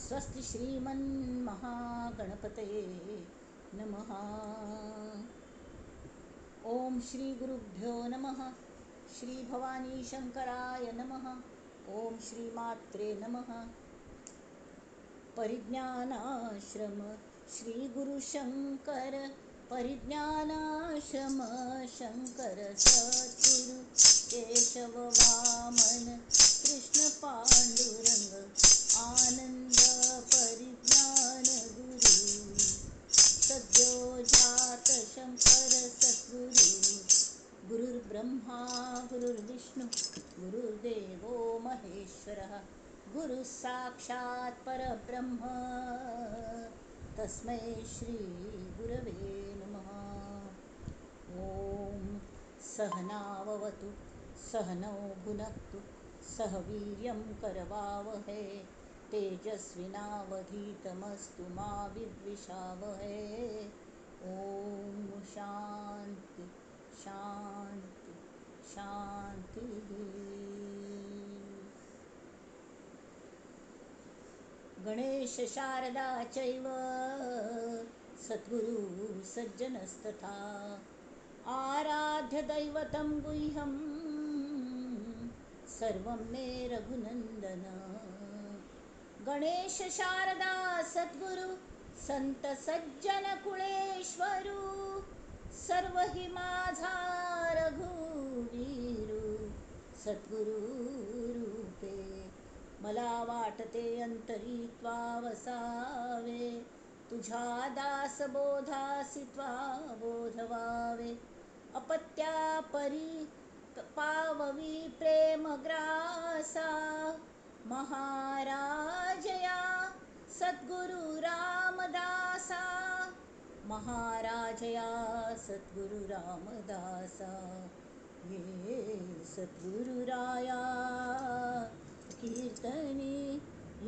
स्वस्ति श्रीमन्महागणपतये नमः। ओम श्री गुरुभ्यो नमः। श्री भवानी शंकराय नमः। ओम श्री मात्रे नमः। परिज्ञानाश्रम श्री गुरु शंकर परिज्ञानाश्रम शंकर सद्गुरु केशव वामन कृष्ण पांडुरंग आनंद परिज्ञान गुरु सद्यो जात शंकर सद्गुरु गुरुर्ब्रह्मा गुरुर्विष्णु गुरुर्देवो महेश्वरः गुरु साक्षात् परब्रह्म तस्मै श्री गुरवे नमः। ओम सहनाववतु सहनौ भुनक्तु सह वीर्यं करवावहै तेजस्विनावधीतमस्तु मा विद्विषावहै। ओम शांति शांति शांति। गणेश शारदा चैव सद्गुरु सज्जनस्तथा आराध्य दैवतं गुह्यं सर्वं मे रघुनंदन। गणेश शारदा सद्गुरु संत सज्जन कुळेश्वरू सर्व हि माझा रघुवीरू सद्गुरु रूपे मला वाटते अंतरी त्वा वसावे तुझ्या दास बोधासी त्वा बोधवावे अपत्या परी पाववी प्रेम ग्रासा महाराजया सद्गुरु रामदासा महाराजया सद्गुरु रामदासा ये सद्गुरुराया कीर्तनी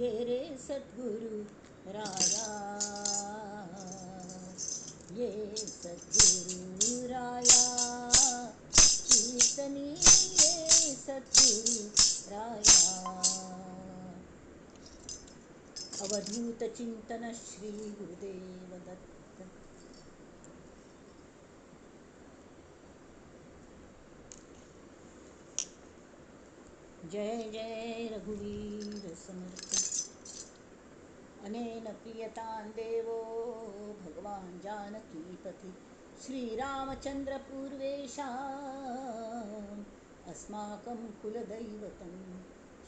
ये रे सद्गुरु राया ये सद्गुरु राया कीर्तनी ये सद्गुरु राया। अवधूत चिंतन श्री गुरुदेव दत्त। जय जय रघुवीर समर्थ। अनेन प्रियतां देवो भगवान् जानकीपति श्रीरामचन्द्र पूर्वेशाम् अस्माकं कुलदैवतं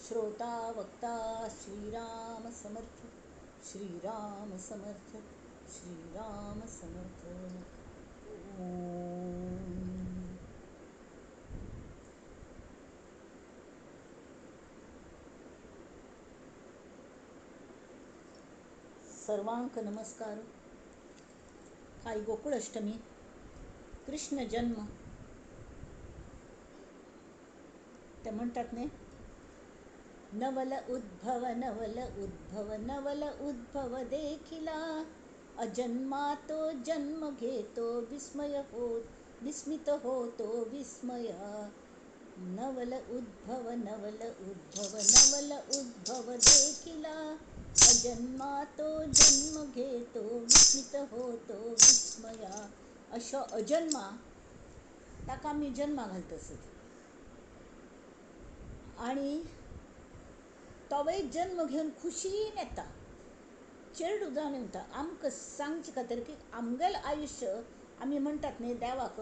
श्रोता वक्ता श्रीराम समर्थ श्रीराम समर्थ श्रीराम समर्थ। ओम सर्वांक नमस्कार। हाय गोकुळ अष्टमी कृष्ण जन्म ते म्हणतात ने नवल उद्भव नवल उद्भव नवल उद्भव देखिला अजन्मा तो जन्म घेतो विस्मय हो विस्मित होतो विस्मय नवल उद्भव नवल उद्भव देखिला अजन्मा तो जन्म घेतो विस्मित होतो विस्मया। अशो अजन्मा ताका आमी जन्मा घालता आसत आणि तोवय जन्म घेवन खुशीन येता चेडू जावन येता आमकां सांगचे खातीर की आमगेलें आयुश्य आमी म्हणटात न्ही देवाक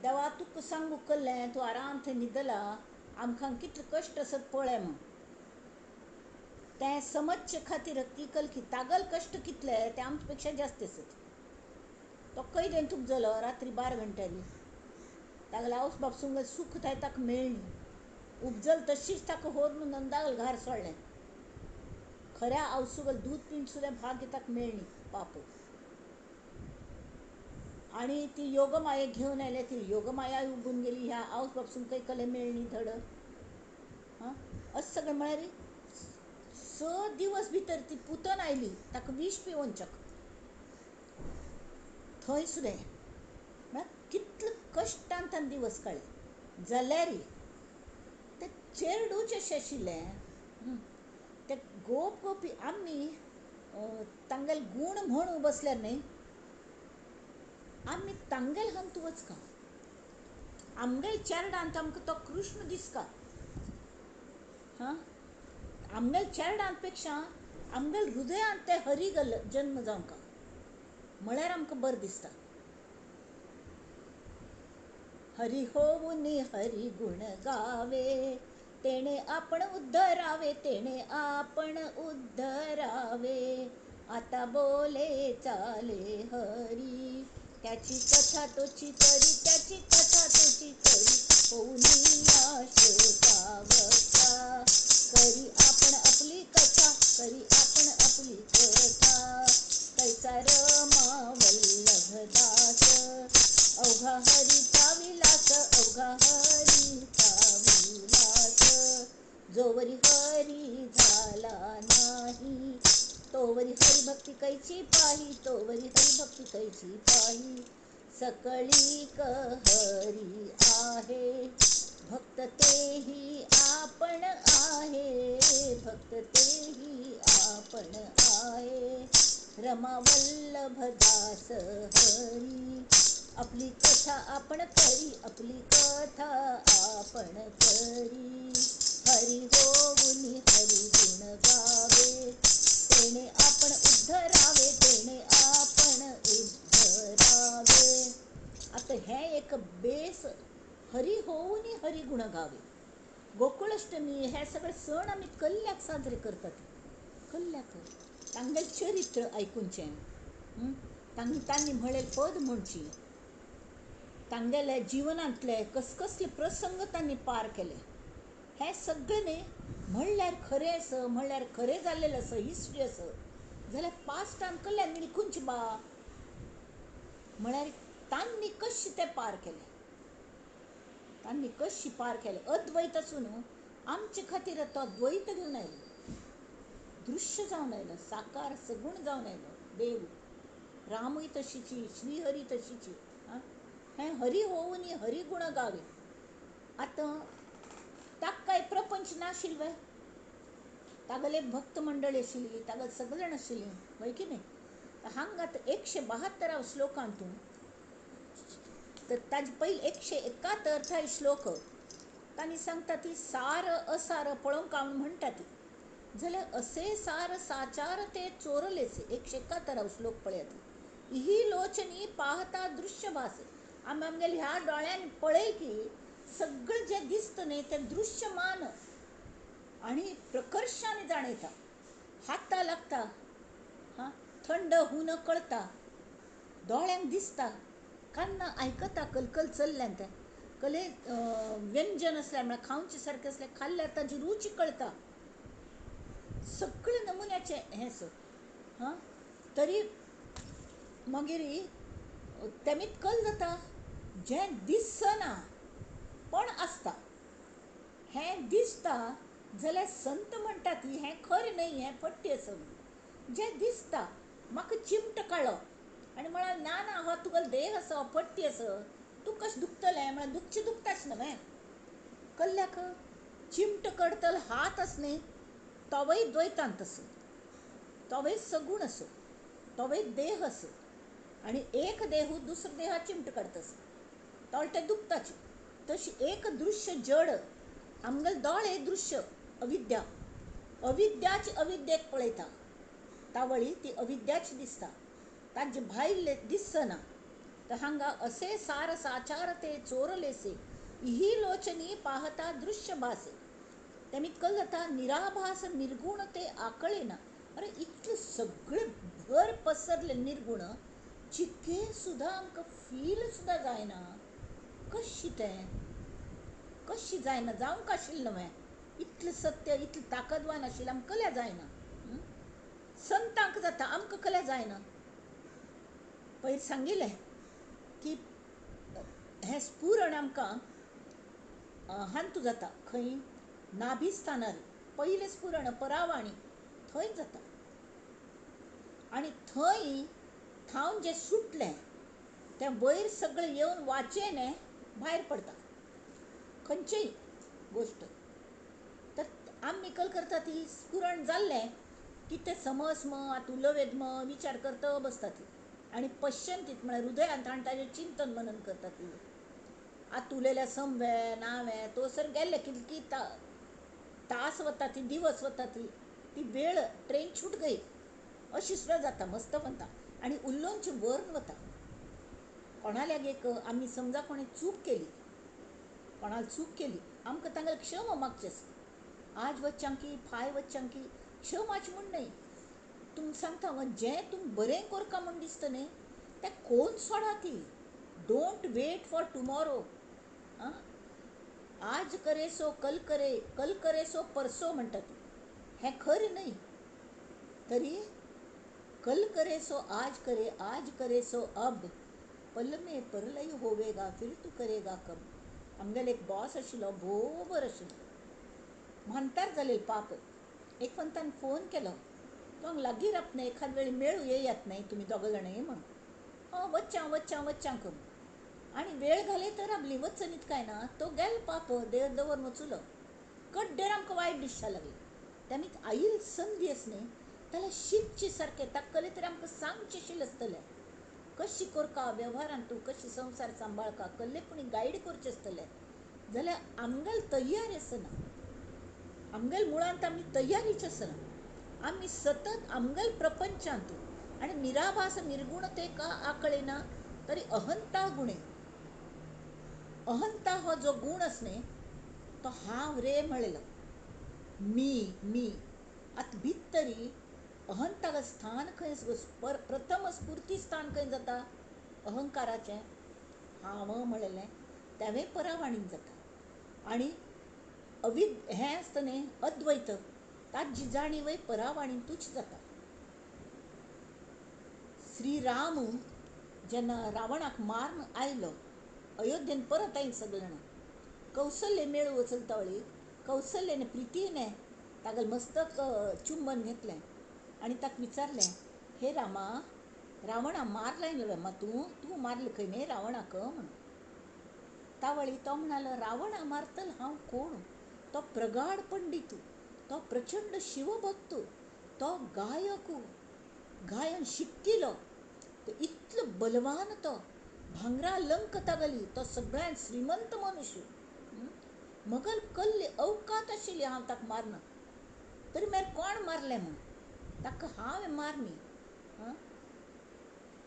देवा तुका सांगू केल्लें तूं आराम थंय न्हिदला आमकां कितले कश्ट आसत पळय म्हण तें समजचे खातीर ती कल की तागल कश्ट कितले ते आमचे पेक्षा जास्त आसत। तो कैदेन तुगजलो रात्री 12 घंट्यांनी तागला आवस बाप सुंग सुख थाय ताका मेळ्ळी उपजल तशीच ताका व्हरून नंदागल घार सोडलें खऱ्या आवसुगल दूध पिवन सुद्दां भाग्य ताका मेळ्ळी पाप आणि ती योगमाया घेवन आयले ती योगमाया उगून गेली ह्या आवस बाप सुंग काही कले मेळ्ळी धड हां असं सगळें म्हळ्यार 6 दिवस भितर ती पुतन आयली ताका विष पिवोन चक थंय सुद्दां म्हळ्यार कितले कश्टांत दिवस काडले जाल्यार ते चेडूच अशें आशिल्लें ते गोप गोपी आमी तांगेल गुण म्हणू बसल्यार न्ही आमी तांगेल हंतुवच का आमगेल चेरडांत आमकां तो कृष्ण दिसता हां आमगेल चेरडांत पेक्षा आमगेल हृदयांत ते हरी जन्म जावंका म्हळ्यार आमकां बरें दिसता हरी होऊनी हरी गुण गावे तेणे आपण उद्धरावे तेणे आपण उद्धरावे आता बोले चाले हरी त्याची कथा तोची करी त्याची कथा तोची करी होऊनी श्रोता करी आपण आपली कथा करी आपण आपली कथा कैसा रमा वल्लभदास अवघा हरीचा विलास अवघा हरीचा विलास जोवरी हरी झाला नाही तोवरी हरिभक्ती कैची पाही तोवरी हरिभक्ती कैची पाही सकळी हरी आहे भक्त तेही आपण आहे भक्त तेही आपण आहे रमा वल्लभदास हरी आपली कथा आपण करी आपली कथा आपण करी हरी होऊनी हरी गुण गावे तेणे आपण उद्धरावे तेणे आपण उद्धरावे आता हे एक बेस हरी होऊनी हरी गुण गावे गोकुळाष्टमी हे सगळे सण आम्ही कल्ल्याक साजरे करतात कल्ल्याक तांगेल चरित्र ऐकूनचे तांणी म्हणेल पद म्हणची तांगेले जिवनांतले कसले प्रसंग तांणी पार केले हे सगळे न्ही म्हणल्यार खरें असं म्हणल्यार खरें जाल्लेलें असं हिस्ट्री असं जाल्यार पास्टान कसलें निळकुंच बा म्हळ्यार तांणी कशें तें पार केलें तांणी कशी पार केलें अद्वैत आसून आमचे खातीर तो द्वैत घेवन आयलो दृश्य जावन आयलो साकार सगूण जावन आयलो देव रामूय तशीची श्रीहरी तशीची हें हरी होऊनी हरी गुण गावे आतां ताका काय प्रपंच नाशिल्ले तागेले भक्त मंडळी आशिल्ली तागेले सगळे जाण आशिल्लीं वय की न्ही हांगा 172 श्लोकांतून तर ताजे पयलीं 171 श्लोक तांणी सांगता ती सार असार पळोवंक हांव म्हणटा ती जाल्यार असे सार साचार ते चोरलेसे 171 श्लोक पळयात ही लोचनी पाहता दृश्य भास आमी आमगेले ह्या दोळ्यान पळय की सगळें जें दिसता न्ही तें दृश्यमान आनी प्रकर्शान जाणयता हाता लागता थंड हुन कळटा दोळ्यांक दिसता कान्ना आयकता कलकल चल्ल्यान तें कले व्यंजन असल्यार म्हळ्यार खावचे सारकें असलें खाल्ल्यार ताजी रुची कळटा सगळे नमुन्याचे हें तरी मागीर तेमीत कल जाता जें दिसना पण आसता हें दिसता जाल्यार संत म्हणटात हें खरें न्हय हें फट्टी आसा जें दिसता म्हाका चिमटो काडलो आनी म्हळ्यार ना ना हो तुगेलो देह आसा हो फट्टी आसा तूं कशें दुखतलें म्हळ्यार दुखचें न्हय कल्ल्याक चिमटो कडतलो हात आसा न्ही तोवय द्वैतांत आसा तोवय सगूण आसा तोवय देह आसा आनी एक देह दुसरो देहा चिमटो काडटा तोळ तें दुखताचें तशी एक दृश्य जड आमगेले दोळे दृश्य अविद्या अविद्याची अविद्येक पळयता तावळी ती अविद्याची दिसता ताजे भायले दिसना तर हांगा असे सार साचार ते चोरलेसे ही लोचनी पाहता दृश्य भासे तेमीत कल जाता निराभास निर्गुण ते आकळेना अरे इतलें सगळें भर पसरले निर्गुण चिके सुद्दां आमकां फील सुद्दां जायना कशी जायना जावंक आशिल्लें न्हय इतलें सत्य इतलें ताकदवान आशिल्लें आमकां कल्या जायना संतांक जाता आमकां कल्या जायना पयर सांगिल्लें की हें स्फुरण आमकां हांतू जाता खंय नाभिस्थानार पयलें स्फुरण परावाणी थंय जाता आनी थंय थावन जें सुटलें तें वयर सगळें येवन वाचेन भायर पडटा खंयचीय गोश्ट तर आमी कल करता ती स्फुरण जाल्लें कितें समज मग आत उलवेद मग विचार करता बसतात आणि पश्चंतीत म्हळ्यार हृदयांत ताजें चिंतन मनन करतात. आत उलयल्या समवें नावें तो सर गेल्ले की तास वता ती दिवस वता ती वेळ ट्रेन छूट गई अशी सुद्दां जाता मस्त म्हणटा. आणि उल्लोंची वर्ण वता कोणाल्याक एक आमी समजा कोणी चूक केली, कोणाल चूक केली आमकां तांगें क्षम मागचें आसता. आज वच्चांकी फाय वच्चांकी क्षमाच म्हूण न्हय. तुमकां सांगता जें तुमकां बरें करता म्हूण दिसता न्ही तें कोन्न सोडा ती. Don't wait for tomorrow. आज करे सो कल करे सो परसो म्हणटात. हें खरें न्हय. तरी कल करे सो आज करे सो अब, पल में परलय होवेगा फिर तू करेगा कब. आमगेलो एक बॉस आशिल्लो भोव बरो आशिल्लो. म्हणटार जालें पाप एक फंतान फोन केलो, तो हांगा लागीं रावता न्ही, एखाद वेळ मेळू येयात न्ही तुमी दोग जाणय म्हण. वच्चां वच्चां वच्चां करून आनी वेळ घालयत राबलीं वचन न्हीत काय ना. तो गेलो पाप देर दवरून वचुलो. कड्डेर आमकां वायट दिसचा लागलें. त्यांनी आईल संदी आस न्ही जाल्यार शिकचे सारकें ताका कले तरी आमकां सांगचें आशिल्लें आसतलें. कशी करता वेव्हारांत तूं कशी संवसार सांबाळका कसलें कोणी गायड करचें आसतलें जाल्यार आमगेल तयारी आसना. आमगेल मुळांत आमी तयारीच आसना. आमी सतत आमगेल प्रपंचांत आनी निराभास निर्गुणतेक आकळिना तरी अहंता गुणे. अहंता हो जो गूण आस न्ही तो हांव रे म्हणलेलो मी आतां भितरी अहंताक स्थान खंय प्रथम स्फूर्ती स्थान खंय जाता अहंकाराचें हांव म्हणलेलें तेवें परावाणीन जाता. आनी हें आसता न्ही अद्वैत ताची जाणीवय परावाणींतूच जाता. श्री राम जेन्ना रावणाक मारून आयलो अयोध्येन परत आयले सगळे जाणां. कौसल्य मेळू वचलता वळी कौसल्यने प्रितीने तागेलें मस्तक चुंबन घेतलें आनी ताका विचारलें, हे रामा रावणा मारलाय न्ही मा तूं मारलें खंय न्ही रावणाक म्हणून. तावळी तो म्हणालो रावणा मारतल हांव कोण. तो प्रगाढ पंडित, तो प्रचंड शिवभक्त, तो गायन शिककिलो, तो इतलो बलवान, तो भांगरा लंक तागली, तो सगळ्यान श्रीमंत मनुष्य. मगल कल्ले अवकात आशिल्ली हांव ताका मारना. तरी मागीर कोण मारलें म्हूण ताका हांवें मारनी.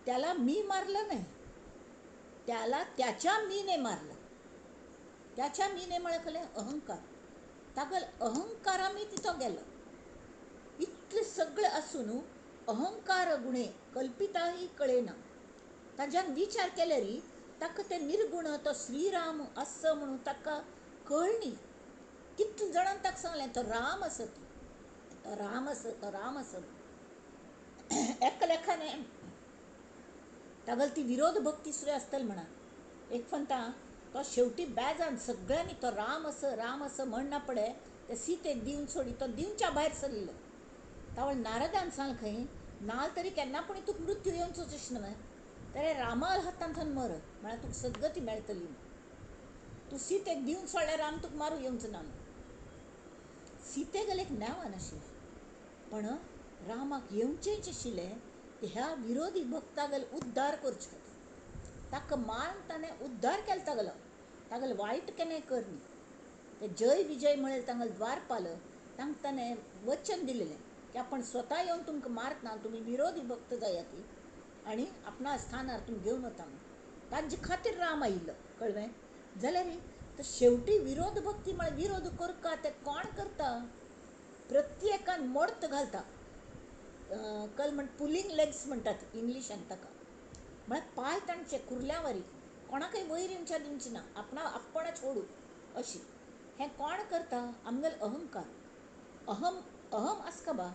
त्याला मी मारलं नाही, त्याला त्याच्या मीने मारलं. त्याच्या मीने म्हळ्यार अहंकार. तागल अहंकारा मी तिथं गेलो. इतले सगळे आसून अहंकार गुणे कल्पिताही कळेना. ताच्यान विचार केल्यार ताका ते निर्गुण तो श्रीराम आस म्हणून ताका कळनी. कितले जाणांनी ताका सांगलें तो राम आसत, तो राम आसत, तो राम आसत. एका लेखाने तागल ती विरोध भक्ती सुद्दां आसतली म्हणा. एक फंता तो शेवटी बेजान सगळ्यांनी तो राम असं म्हणना पडे ते सीतेक दिवन सोडी तो दिवच्या भायर सरलो. तावळ नारदान सांगलें खंय नाल तरी केन्ना पूण तुका मृत्यू येवचोच न्हय तर रामा हातांतल्यान मर म्हळ्यार तुका सद्गती मेळटली. तूं सीतेक दिवन सोडल्यार राम तुका मारूं येवचो ना. सीतेगेलें एक नेवान आशिल्लें पण रामाक येवचेंच आशिल्लें ह्या विरोधी भक्तागेलो उद्धार करचे खातीर. ताका मारून ताणें उद्धार केलो तागेलो वायट केन्नाय करनी. ते जय विजय म्हळें तांगेलो द्वारपाल तांकां ताणें वचन दिलेलें की आपण स्वता येवन तुमकां मारतना तुमी विरोधी भक्त जायाती आनी आपणा स्थानार तुमी घेवन वता म्हणून. ताजे खातीर राम आयिल्लो कळ्ळें. जाल्यार तो शेवटी विरोध भक्ती म्हळ्यार विरोध करता ते कोण करता. प्रत्येकान मोडत घालता. कल म्हण पुलिंग लेग्स म्हणटात इंग्लिशान ताका. म्हळ्यार पांय तांचे कुर्ल्यावारी कोणाकय वयर येवच्या दिवची ना. आपणाच ओडू अशी. हें कोण करता आमगेलो अहंकार. अहम आसका बा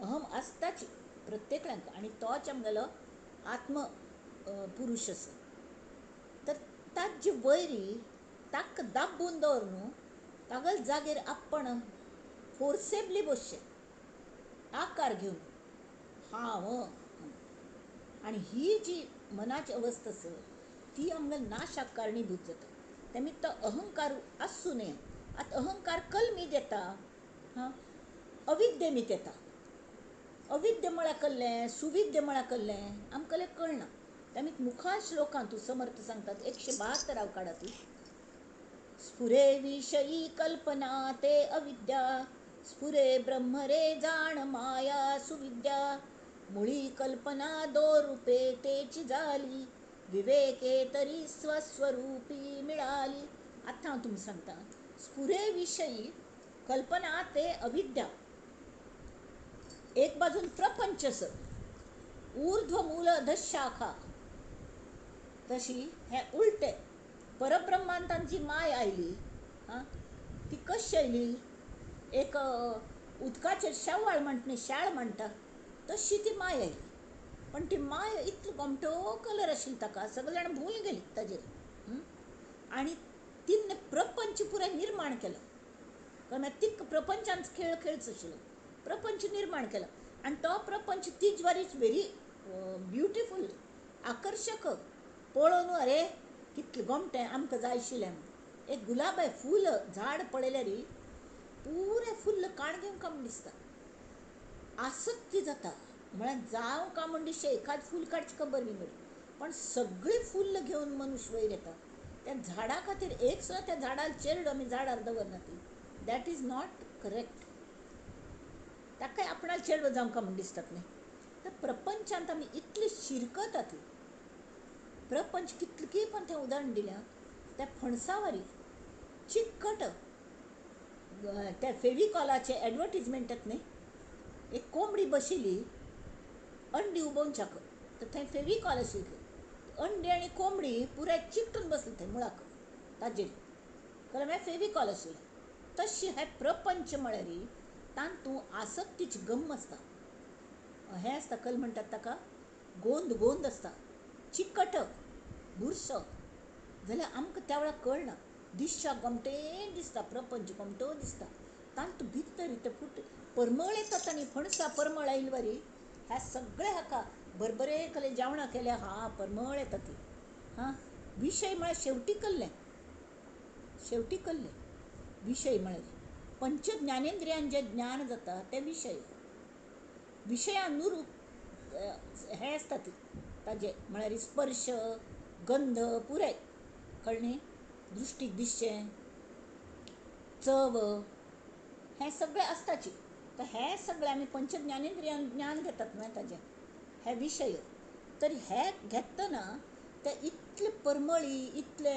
अहम आसताच प्रत्येकाक आनी तोच आमगेलो आत्म पुरुश आसा. तर ताजे वयरी ताका दाबून दवरून तागेले जागेर आपण फोर्सेबली बसचें आकार घेवन हांव. आनी ही जी मनाची अवस्था आसा ती आमगेल्या नाशाक कारणीभूत जाता. तेमित तो अहंकार आसूं नये. आतां अहंकार कल मीत येता, अविद्येमीत येता. अविद्य म्हळ्यार कल्लें, सुविद्य म्हळ्यार कल्लें, आमकां कळना. आमी मुखार श्लोकां तूं समर्थ सांगतात 172 काढा तूं. स्फुरे विषयी कल्पना ते अविद्या, स्फुरे ब्रह्म रे जाण माया सुविद्या, मुळी कल्पना दो रूपे तेची जाली, विवेके तरी स्वस्वरूपी मिळाली. आता हांव तुमकां सांगता. स्फुरे विषयी कल्पना ते अविद्या. एक बाजून प्रपंच ऊर्ध्व मूल अधशाखा, तशी हे उलटे परब्रह्मांतांची माय आयली. हां, ती कशी आयली? एक उदकाचेर शेवाळ म्हणटा न्ही, शाळ म्हणटा तशी ती माय आयली. पण ती माय इतलो गोमटो कलर आशिल्लो ताका, सगळे जाण भूल गेली ताजेर. आनी तिने प्रपंच पुराय निर्माण केलो. कळ्ळें? तिका प्रपंचांत खेळ खेळच आशिल्लो. प्रपंच निर्माण केलो आनी तो प्रपंच तीच वर इज व्हेरी ब्युटिफूल, आकर्शक. पळोवन अरे कितलें गोमटें, आमकां जाय आशिल्लें. एक गुलाबाय फूल झाड पळयल्यार पुरें फुल्ल काणगें काय म्हूण दिसता. आसक्ती जाता म्हळ्यार जावं काय म्हूण दिसचें, एखाद फूल काडचें खबर न्ही बरी, पण सगळीं फुल्ल घेवन मनुश्य वयर येता. त्या झाडा खातीर एक सुद्दां त्या झाडार चेडूं आमी झाडार दवरना. ती दॅट इज नॉट करेक्ट. ताका आपणाल चेडवो जावं काय म्हूण दिसतात न्ही. तर प्रपंचांत आमी इतली शिरकतात. प्रपंच कितलें पण तें उदाहरण दिल्या. त्या फणसावरी चिकट त्या फेविकॉलाचे एडवर्टिजमेंट येता न्ही, एक कोंबडी बशिल्ली अंडी उबोवच्याक, तर थंय फेविकॉल आशिल्ली. अंडी आनी कोंबडी पुराय चिकटून बसली थंय मुळाक ताजेर. कळ्ळें? मागीर फेविकॉल आशिल्लें. तशी हें प्रपंच म्हळ्यार तातूंत आसक्तीची गम आसता. हें आसता, कल म्हणटात ताका, गोंद गोंद आसता, चिकट बुरसो. जाल्यार आमकां त्या वेळार कळना. दिसच्याक गोमटें दिसता, प्रपंच गोमटो दिसता. तातूंत भितर ते फूट परमळ येतात आनी फणसां परमळ आयिल्ली वरी ह्या सगळ्या हाका बरबरे कले जेवणां केल्या परमळ येता ती. हां, विशय म्हळ्यार शेवटी कल्ले विशय म्हळ्यार पंच ज्ञानेंद्रियान जे ज्ञान जाता ते विशयानुरूप हें आसता ती ताजे म्हळ्यार स्पर्श, गंध पुराय. कळ्ळें? दृश्टीक दिसचें, चव, हें सगळें आसताची. तर हें सगळें आमी पंच ज्ञानेंद्रियान ज्ञान घेतात न्हय ताजें, हे विशय. तर हे घेतना ते इतले परमळी, इतले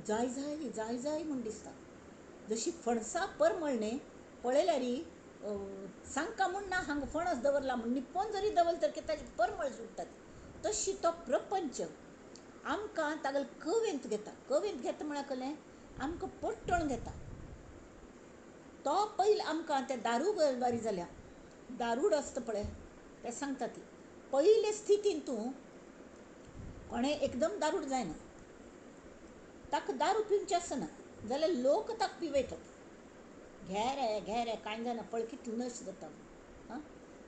जाय जाय म्हूण दिसता. जशी फणसां परमळ न्ही, पळयल्यार सांगता म्हूण ना हांगा फणस दवरला म्हूण, निप्पोन जरी दवरले तर ताजी परमळ सुट्टा. तशी तो प्रपंच आमकां तागेले कवेंत घेता म्हळ्यार कळ्ळें, आमकां पट्टण घेता. तो पयलीं आमकां ते दारू बारी जाल्या, दारूड आसता पळय, तें सांगता ती पयले स्थितीन तूं कोणें एकदम दारूड जायना. ताका दारू पिवचें आसना जाल्यार लोक ताका पिवयतात. घे रे कांय जायना, पळय कितलो नश जाता. हां,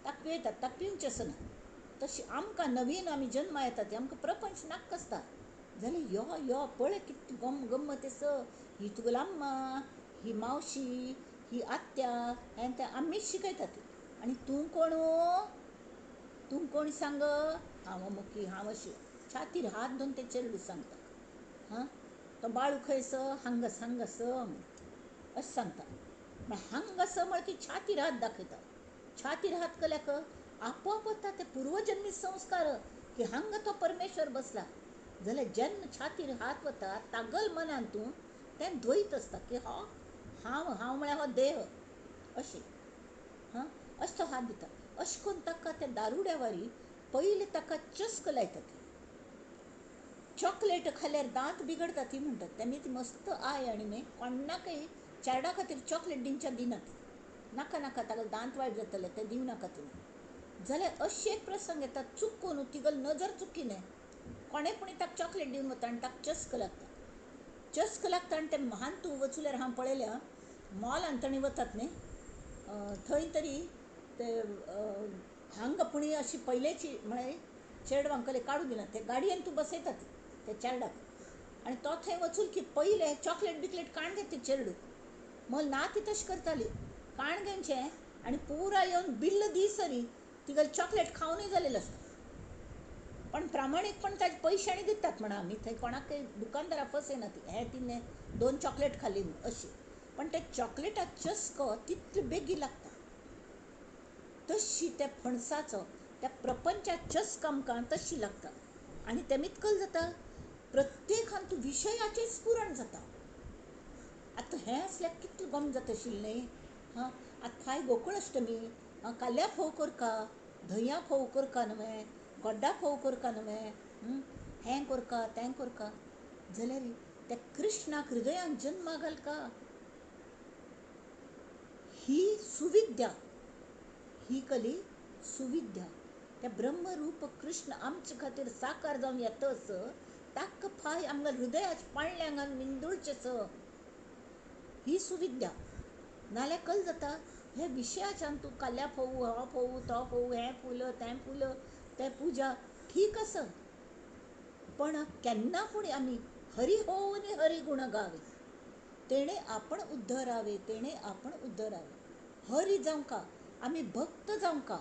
ताका पिवयतात, ताका पिवचें आसना. तशी आमकां नवीन आमी जल्मा येता ती आमकां प्रपंच नाका आसता. जाल्यार यो पळय कितली गंमत आसा. ही तुगेली अम्मा, ही मावशी, ही आत्या, हें तें आमीच शिकयतात. आनी तूं कोण सांग? हांव अमुकी, हांव अशी. छातीर हात दोवन ते चेडूं सांगता. हां, तो बाळू खंयस? हांगास अशें सांगता. हांगास म्हळ्यार ती छातीर हात दाखयता. छातीर हात केल्याक आपोआप वता ते पूर्वजन्मी संस्कार की हांगा तो परमेश्वर बसला. जाल्यार जेन्ना छातीर हात वता तागल मनान तूं तें द्वैत आसता की हांव म्हळ्यार हो देह अशें. हां, अशें तो हात दिता. अशें करून ताका त्या दारुड्या वरी पयलीं ताका चस्क लायता. चॉकलेट खाल्यार दांत बिगडटा ती म्हणटात. तेमी ती मस्त आय आनी न्ही कोणाकय चेडा खातीर चॉकलेट दिनात. नाका तागेले दांत वायट जातले, ते दिवं नाका तुमी. जाल्यार अशी एक प्रसंग येता, चुकून तिगल नजर चुकी न्ही, कोणेपणी ताका चॉकलेट दिवन वता आनी ताका चस्क लागता. आनी ते महान तूं वचूल्यार हांव पळयल्या मॉलान तांणी वतात न्ही, थंय तरी ते हांगापणी अशी पयलेची म्हळ्यार चेडवांक काडूं दिना. ते गाडयेन तूं बसयतात ते चेड्याक आनी तो थंय वचून की पयले चॉकलेट बिकलेट काणगें ती चेडूं. मग ना ती तशी करताली. काणगेंचें आनी पुरा येवन बिल्ल दी सरी तिगेलें चॉकलेट खावनूय जालेलें आसता. पण प्रामाणीकपण ताजे पयशांनी दितात म्हणा आमी, थंय कोणाकय दुकानदारा फसयना ती, हें तिणें 2 चॉकलेट खाल्ली म्हूण अशी. पण ते चॉकलेटाचो चस्को तितलो बेगीन लागता. तशी त्या फणसाचो त्या प्रपंचाचो चस्को आमकां तशी लागता. आनी तें कल जाता प्रत्येकान तूं विशयाचेर स्फुरण जाता. आतां हें असल्यार कितलें गम जाता आशिल्लें हां. आतां फाय गोकुळाष्टमी, काल्या फोव करका, धंया फोव करका न्हय, गोड्डा फोव करका न्हय, हें करका तें करका. जाल्यार त्या कृष्णाक हृदयान जल्मा घालका. ही सुविद्या, ही कली सुविद्या. त्या ब्रह्मरूप कृष्ण आमचे खातीर साकार जावन येतस ताका फाय आमच्या हृदयाच्या पाळण्यांगान विंदुळचेस. ही सुविद्या. नाल्यार कल जाता हे विशयाच्यान तूं काल्या फोव, हो फोव तो फोव, हें फुलं तें फुलं, तें पुजा ठीक आसा. पण केन्ना फुडें आमी हरी होवनी हरी गुण गावे. तेणे आपण उद्धरावे, तेणे आपण उद्धरावे. हरी जावंका, आमी भक्त जावंका,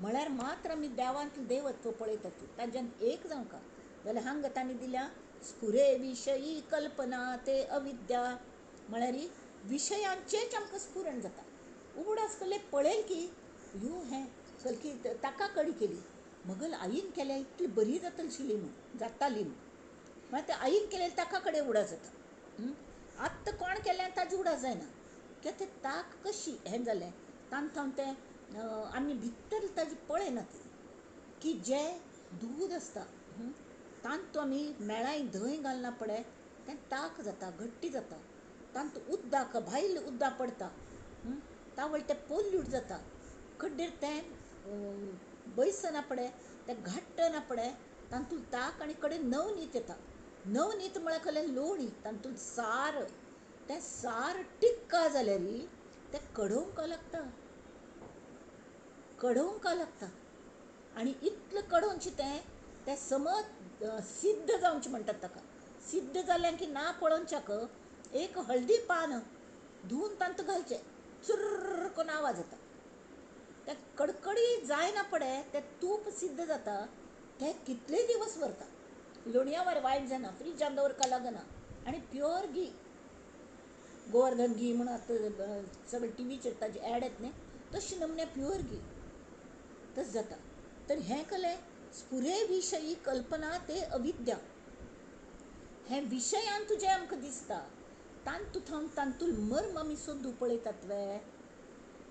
म्हळ्यार मात्र आमी देवांतलें देवत्व पळयतात ताच्यान एक जावंका. जाल्यार हांगा तांणी दिल्या स्फुरे विशयी कल्पना ते अविद्या. म्हळ्यार विशयांचेच आमकां स्फुरण जाता. उगडास कल्ले पळयल की यो हें चल की ताका कडी केली, मगल आईन केल्या इतली बरी जाताली म्हूण जाताली म्हूण. मागीर ते आईन केलें ताका कडेन उडास जाता. आत्तां कोण केलें ताजी उडास जायना. कित्याक तें ताक कशी हें जालें तांकां तें आमी भितर ताजी पळयना ती की जें दूद आसता तांतूं आमी मेळाय धंय घालना पळय तें ताक जाता, घट्टी जाता. तांतूं उदक भायलें उदक पडटा, तावळ तें पोल्यूट जाता. कड्डेर तें बैसना पळय तें घाट्टना पळय तांतूं ताक आनी कडेन नवनीत येता. नवनीत म्हळ्यार कहलें लोणी, तांतूं सार. तें सार टिक्का जाल्यार तें कढोवंक लागता, कढोवंक लागता. आनी इतलें कढोवचें तें समज सिद्ध जावचें म्हणटात ताका. सिद्ध जालें की ना पळोवच्याक एक हळदी पान धुवन तांतूं घालचें, चुर्र करून आवाज येता. तें कडकडी जायना पळय तें तूप सिद्ध जाता. तें कितले दिवस व्हरता, लोणया वायट जायना, फ्रिजान दवरका लागना. आनी प्युअर घी, गोवर्धन घी म्हणून आतां सगळे टीव्हीचेर ताजी एड येता न्ही, तशे नमने प्युअर घी तस जाता. तर हें कलें स्फुरे विशयी कल्पना ते अविद्या. हें विशयान तुजें आमकां दिसता तांतूं मर्म आमी सोदूं पळयतात वे.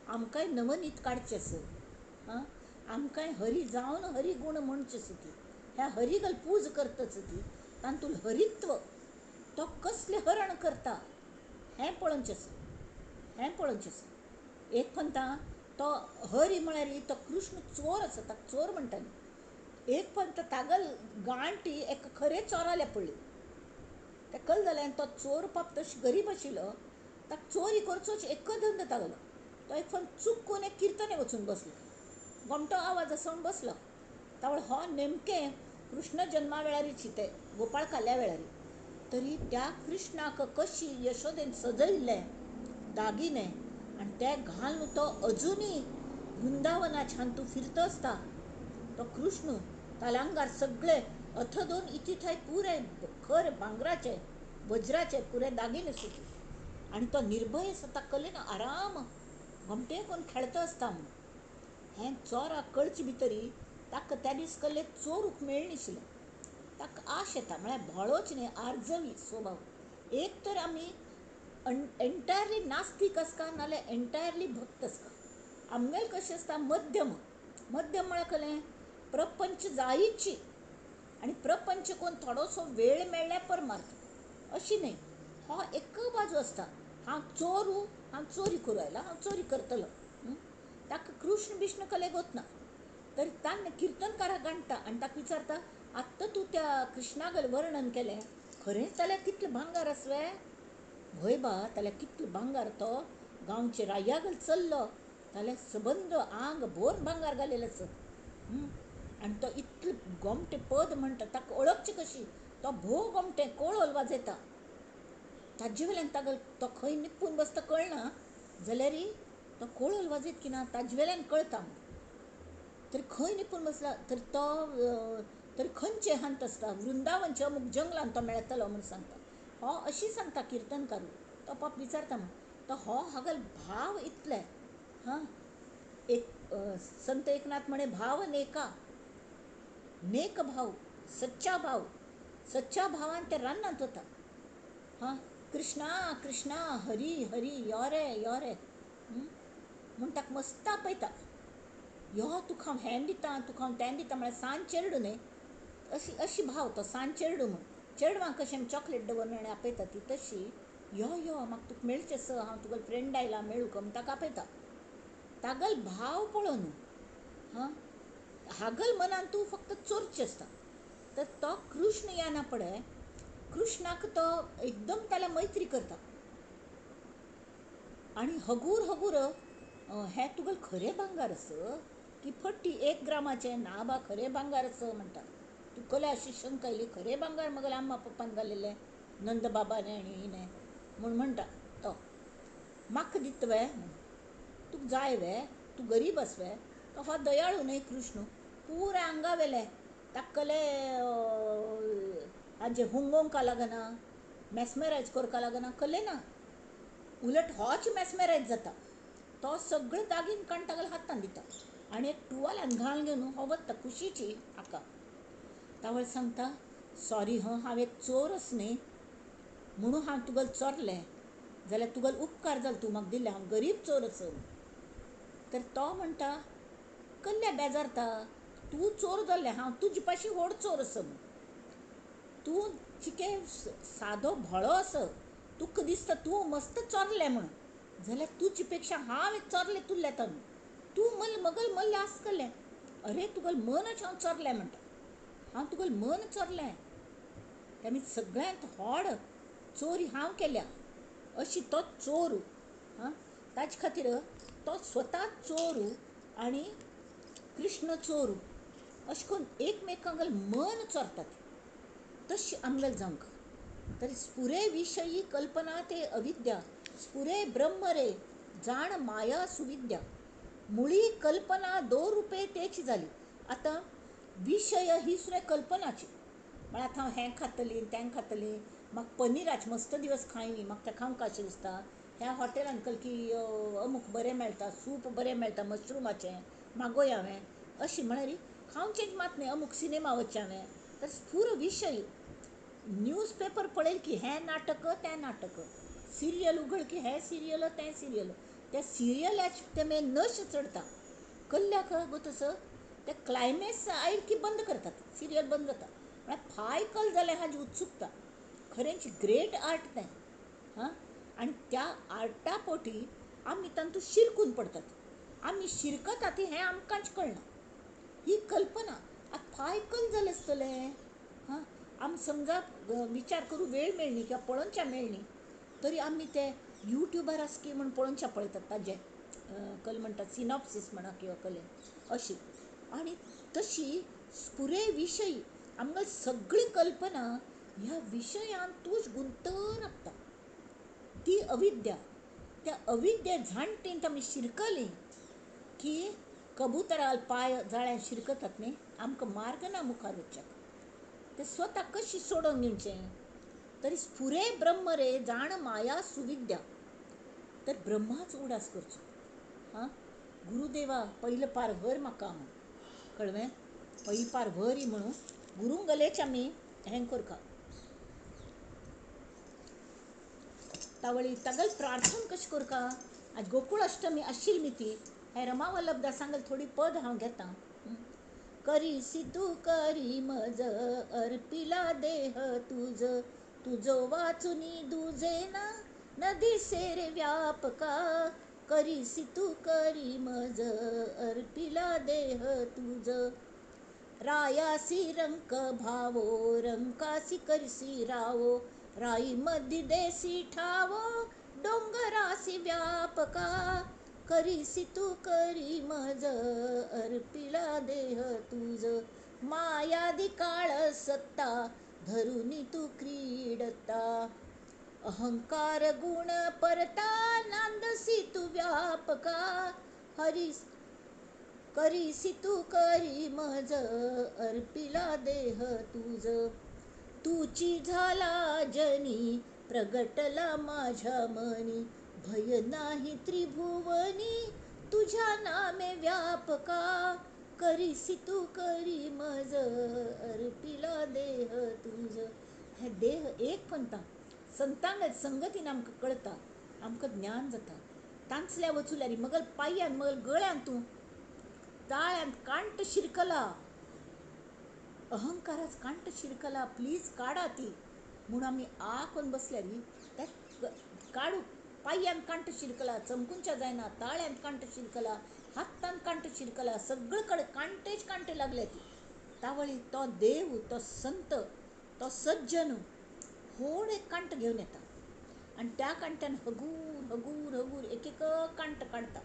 आमकांय नवनीत काडचेंस, आमकांय हरी जावन हरी गुण म्हणचेस ती. ह्या हरीगल पूज करतच ती. तांतूं हरित्व तो कसलें हरण करता हें पळोवचें, हें पळोवचें. एक पंथा तो हरी म्हळ्यार तो कृष्ण चोर आसा, ताका चोर म्हणटाली. एक पंथ तागल गांठ एका खरे चोराल्या पडली. तें कल जालें तो चोर पाप तशें गरीब आशिल्लो, ताका चोरी करचोच एक धंदो तागलो. तो एक फावट चुकून एक किर्तने वचून बसलो, घोमटो आवाज आसोन बसलो. तावळ हो नेमकें कृष्ण जल्मा वेळारीची ते गोपाळ काल्या वेळारी. तरी त्या कृष्णाक कशी यशोदेन सजयल्ले दागिने आनी ते घालून तो अजुनी वृंदावनाच्या तूं फिरतो आसता तो कृष्ण तालांगार सगळे दोन इती थंय पुरे खर भांगराचे वज्राचे पुरे दागिने सुटी. आनी तो निर्भय आसा, ताका कळ्ळें ना आराम घोमटे करून खेळतो आसता म्हूण. हें चोराक कळचे भितरी ताका त्या दीस कल्लें चोरूंक मेळनाशिल्लें. ताका आश येता, म्हळ्यार भोळोच न्ही, आर्जवी स्वभाव. एक तर आमी एंटायरली नास्तीक आसका नाल्यार एंटायरली भक्त आसका. आमगेलें कशें आसता मध्यम. मध्यम म्हळ्यार कळ्ळें प्रपंच जायची आनी प्रपंच करून थोडोसो वेळ मेळ्ळ्यार परमार्थ अशी न्ही. हो एक बाजू आसता, हांव चोरू, हांव चोरी करूं आयला, हांव चोरी करतलो. ताका कृष्ण बिष्ण कले गोतना. तरी ताणें किर्तनकाराक हाडटा आनी ताका विचारता आत्तां तूं त्या कृष्णागल वर्णन केलें, खरेंच जाल्यार कितलें भांगार आसवे. भंय बा, जाल्यार कितलो भांगार तो गांवचे रायागल चल्लो जाल्यार सबंद आंग भोर भांगार घालेलें आसत. आनी तो इतलें गोमटें पद म्हणटा, ताका वळखचें कशी, तो भोव गोमटें कोळोल वाजयता. ताजे वेल्यान ताका तो खंय निपून बसता कळना. जाल्यार तो कोळल वाजयत की ना ताजवेल्यान कळटा तरी खंय लिपून बसला तर तो तरी खंयचे हांत आसता वृंदावनचे अमूक जंगलान तो मेळटलो म्हूण सांगता. हो अशी सांगता किर्तनकारू. तो बाप विचारता मग तो हो हागल भाव इतले हां. एक संत एकनाथ म्हणे भाव नेका, नेक भाव, सच्चा भावान ते रान्नांत वता. हां, कृष्णा कृष्णा हरी हरी यो रे म्हूण ताका मस्त आपयता. यो तुका हांव हें दितां तुका हांव तें दितां म्हळ्यार सांज चेडूं न्ही अशी भाव तो सांज चेडूं म्हूण. चेडवांक कशें चॉकलेट दवरून आनी आपयता ती तशी यो म्हाका तुका मेळचें स हांव तुगेलो फ्रेंड आयला मेळूक म्हूण ताका आपयता. तागल भाव पळोवन हां हागल मनान तूं फक्त चोरचें आसता. तर तो कृष्ण येना पळय कृष्णाक तो एकदम त्याला मैत्री करता आणि हगूर हें तुगेल खरें भांगार आस की फट्टी 1 ग्रामाचें ना बा खरें भांगार आस म्हणटा. तुका अशी शंका येयली खरें भांगार मगेल्या अम्मा पप्पान घालिल्लें नंद बाबाने आनी हिणें म्हूण म्हणटा तो म्हाका दिता वे तुका जाय वे तूं गरीब आस वे. तो हो दयाळू न्ही कृष्ण पुराय आंगा वेले ताक्कले हाजे हुंगोवंका लागना मॅस्मरायज करपा लागना कले ना उलट होच मॅस्मरायज जाता. तो सगळे दागीन काडून तागेल्या हातान दिता आनी एक टुवालान घाल घेवन हो वता खुशीची हाका. तावळ सांगता सॉरी हांव एक चोरस न्ही म्हणून हांव तुगेलें चोरलें जाल्यार तुगेलो उपकार जालो तूं म्हाका दिल्लें हांव गरीब चोर आस. तर तो म्हणटा कसले बेजारता तूं चोर जाल्लें हांव तुजे पाशी व्हड चोर आस. तूं चिके सादो भोळो आस तुका दिसता तूं मस्त चोरलें म्हूण जाल्यार तुजे पेक्षा हांव एक चोरलें तुल्लें ताणूं तूं मगल मल्लें आसकलें. अरे तुगेलें मनच हांव चोरलें म्हणटा. हांव तुगेलें मन चोरलें तेमी सगळ्यांत व्हड चोरी हांव केल्या अशी तो चोर. हां ताजे खातीर तो स्वता चोर आनी कृष्ण चोर अशें करून एकमेकांगेल मन चोरतात तशी आमगेल जावंक. तरी स्पुरे विशयी कल्पना ते अविद्या स्पुरे ब्रह्म रे जाण माया सुविद्या. मुळी कल्पना 2 रुपये तेची जाली. आतां विशय ही सुद्दां कल्पनाची म्हळ्यार आतां हांव हें खातलीं तें खातलीं म्हाका पनिराचे मस्त दिवस खायनी म्हाका तें खावंक कशें दिसता. ह्या हॉटेलान गेलें की अमूक बरें मेळटा सूप बरें मेळटा मशरुमाचें मागोया हांवें अशी म्हळ्यार खावचेंच मात न्ही अमूक सिनेमा वचचें हांवें. तर स्फूर विशय न्यूज पेपर पळयल की हें नाटक तें नाटक सिरियल उगड की हें सिरियल तें सिरियल त्या सिरियलाचे तेमे नश चडटा कल्ल्याक गो तसं ते क्लायमॅक्स आयल की बंद करतात सिरियल बंद जाता म्हळ्यार फायकल जालें हाजी उत्सुकता. खरेंच ग्रेट आर्ट तें हां आनी त्या आर्टा पोटी आमी तातूंत शिरकून पडटात. आमी शिरकता ती हें आमकांच कळना. ही कल्पना आतां फायकल जालें आसतलें हां आमी समजा विचार करूं वेळ मेळ्ळी किंवां पळोवच्या मेळ्ळी तरी आमी ते यूट्यूबार आसकी म्हूण पळोवच्या पळयतात ताजें कल म्हणटात सिनॉप्सीस म्हणा किंवां कले अशी. आनी तशी स्पुरे विशयी आमगेली सगळी कल्पना ह्या विशयान तूंच गुंतून रावता. ती अविद्या त्या अविद्या झांटींत आमी शिरकलीं की कबुतराल पांय जाळ्यान शिरकतात न्ही आमकां मार्ग ना मुखार वचच्याक. ते स्वता कशी सोडून घेवचें. तरी स्फुरे ब्रह्म रे जाण माया सुविद्या. तर ब्रह्माच उडास करचो हां गुरुदेवा पयलं पार व्हर म्हाका म्हूण कळ्ळें पयलीं पार व्हर म्हणून गुरुंगलेच आमी हें करता. तावळी तागेल प्रार्थना कशी करता. आज गोकुळ अष्टमी आशिल्ली ती हें रमा वल्लभ दासांगेल थोडी पद हांव घेता. करीसी तू करी मज अर्पिला देह तुझ तुझो वाचुनी दुजे ना न दिसे रे व्यापका. करीसी तू करी मज अर्पिला देह तुझ रायासी रंक भावो रंकासी करसी रावो राई मध्य देसी ठावो डोंगरासी व्यापका. करीसी तू करी मज अर्पिला देह तुझ मायादी काळ सत्ता धरुनी तू क्रीडता. अहंकार गुण परता नांदसी तू व्यापका. हरी करीसी तू करी मज अर्पिला देह तुझ. तुची झाला जनी प्रगटला माझ्या मनी. भय नाही त्रिभुवनी तुझ्या नामे व्यापका. करीसी तू करी मज अर्पिला देह तुझ. हे देह एक म्हणता संतांग संगतीन आमकां कळटा, आमकां ज्ञान जाता. तांचल्या वचुल्यारी मगल पाययान मगल गळ्यान तूं ताळ्यान कांट शिरकला. अहंकाराच कांट शिरकला प्लीज काढा ती म्हणून आम्ही आ कोण बसल्यारी त्या काढू. पाययान कांट शिरकला, चमकुंच्या जायना, ताळ्यान कांट शिरकला, हातान कांट शिरकला, सगळीकडे कांटेच कांटे लागले ती. तावळी तो देव, तो संत, तो सज्जन होड एक कांट घेऊन येता आणि त्या कांट्यान हगूर हगूर हगूर एक एक कांट काढता.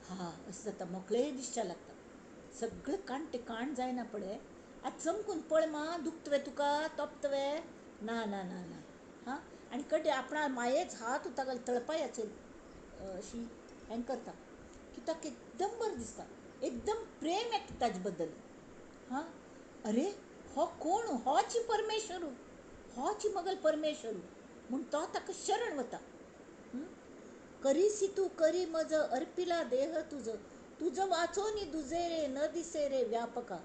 हा असं जाता, मोकळे दिसच्या लागता. सगळं कांटे काण जायना पडे. आज चमकून पळ मा दुखतवे तुका तोपतवे ना ना ना ना. हां आणि कधी आपणा मायेच हात उतागल तळपायाचे अशी हें करता की ताका एकदम बरं दिसता, एकदम प्रेम येता ताजे बद्दल. हां अरे हो कोण, होची परमेश्वरू, होची मगल परमेश्वरू म्हूण तो ताका शरण वता. करीसी तू करी मज अर्पिला देह तुझ. तुझं वाचोनी दुजे रे न दिसे रे व्यापका.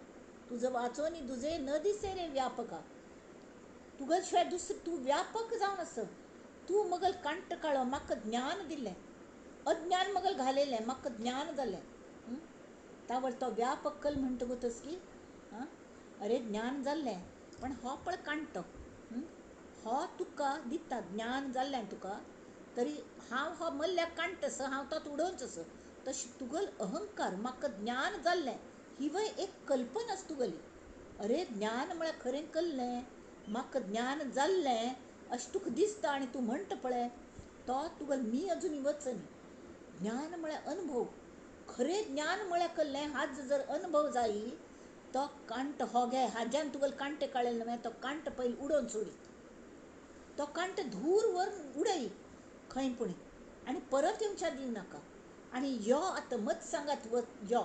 तुझं वाचोनी दुजे न दिसे रे व्यापका. तुगल शिवाय दुसरं तू व्यापक जावन आस. तू मगल कांट काळो म्हाका ज्ञान दिलें, अज्ञान मगल घालयलें म्हाका ज्ञान जालें. तावळ तो व्यापक कल म्हणटगूतच की अरे ज्ञान जाल्लें पण हो पळ कांटो हो तुका दिता ज्ञान जाल्लें तुका. तरी हांव हो मल्ल्या कांट आसा, हांव तो उडोवंच आसा. तशी तुगल अहंकार म्हाका ज्ञान जाल्लें ही वय एक कल्पनाच तुगली. अरे ज्ञान म्हळ्यार खरें कल्लें, म्हाका ज्ञान जाल्लें अशें तुका दिसता आनी तूं म्हणटा पळय तो तुगल मी अजुनी वचनी. ज्ञान म्हळ्यार अनुभव. खरें ज्ञान म्हळ्यार कल्लें हाज जर अनुभव जायी तो कांट हो घे, हाज्यान तुगल कांटे काळेल न्हय, तो कांट पयलीं उडोवन सोडी. तो कांट धूर वर उडय खंय पुणी आनी परत येवच्या दिवं नाका. आनी यो आतां मत सांगात यो,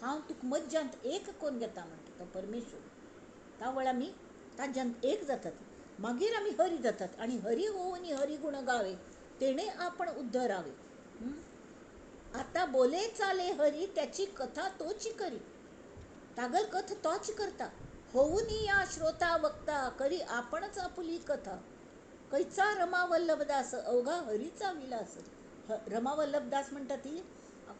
हांव तुका मज्जांत एक कोण घेता म्हणटा तो परमेश्वर. तावळ आमी ताज्यांत एक जातात. मागीर आमी हरी जातात आनी हरी होऊन हरी गुण गावे तेणे आपण उद्धरावे. आता बोले चाले हरी त्याची कथा तोची करी. तागल कथ तोच करता. होऊन या श्रोता वक्ता करी आपणच आपुली कथा. कैचा रमा वल्लभदास अवघा हरीचा विलास. रमा वल्लभदास म्हणटा ती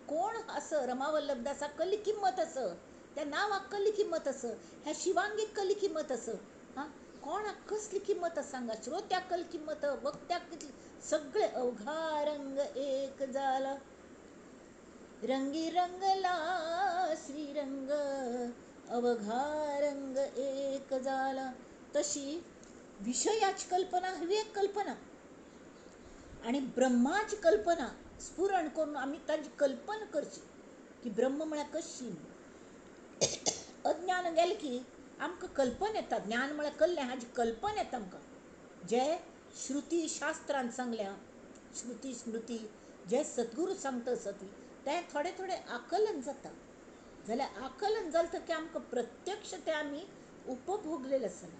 कोण असं रमा वल्लभदासा कल्ली किंमत असं, त्या नावाक कल्ली किंमत असं, ह्या शिवांगीक कल्ली किंमत असं. हां कोणाक कसली किंमत सांगा, श्रोत्याक कल किंमत, वक्त्याक कितली, सगळे अवघा रंग एक जाला. रंगी रंगला श्रीरंग अवघा रंग एक झाला. तशी विषयाची कल्पना हवी एक कल्पना आणि ब्रह्माची कल्पना स्फुरण करून आम्ही ताची कल्पना करची की ब्रह्म म्हळ्यार कशी. अज्ञान गेले की आमकां कल्पना येता, ज्ञान म्हळ्यार कल्लें हाजी कल्पना येता आमकां. जे श्रुती शास्त्रांत सांगल्या, श्रुती स्मृती जे सद्गुरू सांगता सती तें थोडें थोडें आकलन जाता. जाल्यार आकलन जालें की आमकां प्रत्यक्ष तें आमी उपभोगलेलें आसना,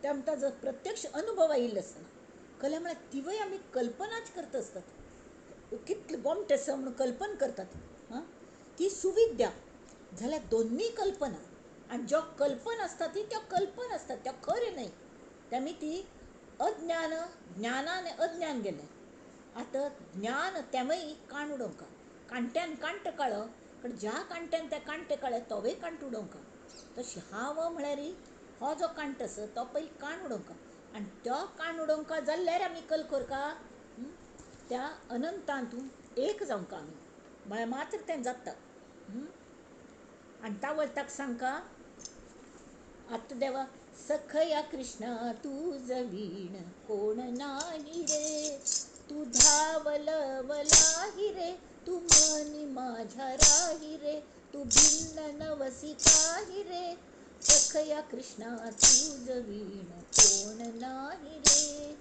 तें आमकां जर प्रत्यक्ष अनुभव येयल्लो आसना. कला म्हळ्यार तिवय आमी कल्पनाच करता आसतात. कितले गोमटे आसा म्हणून कल्पना करतात. ती सुविद्या जाल्यार दोन्ही कल्पना आनी ज्यो कल्पना आसता ती त्यो कल्पना आसतात, त्यो खरें न्हय. तेमी ती अज्ञान ज्ञानान अज्ञान गेलें. आतां ज्ञान तेमय काण उडोवंका, कांट्यान कांट काळो पण ज्या कांट्यान ते कांटे काळे तोवय कांट उडोवंका. तशी हांव म्हळ्यार हो जो कांट आसा तो पयलीं काण उडोवंका आनी तो काण उडोवंका जाल्यार आमी कल करका त्या अनंतांतून एक जावंका आमी म्हळ्यार मात्र तें जाता. आनी तावळ ताका सांगका आतां देवा सखया कृष्णा तुझ वीण कोण नाही रे. तू धावलवलाही रे, तू मनी माझ्या राही रे. तू भिन्न नवसी काही रे, सखया कृष्णा तुझ विण कोण नाही रे,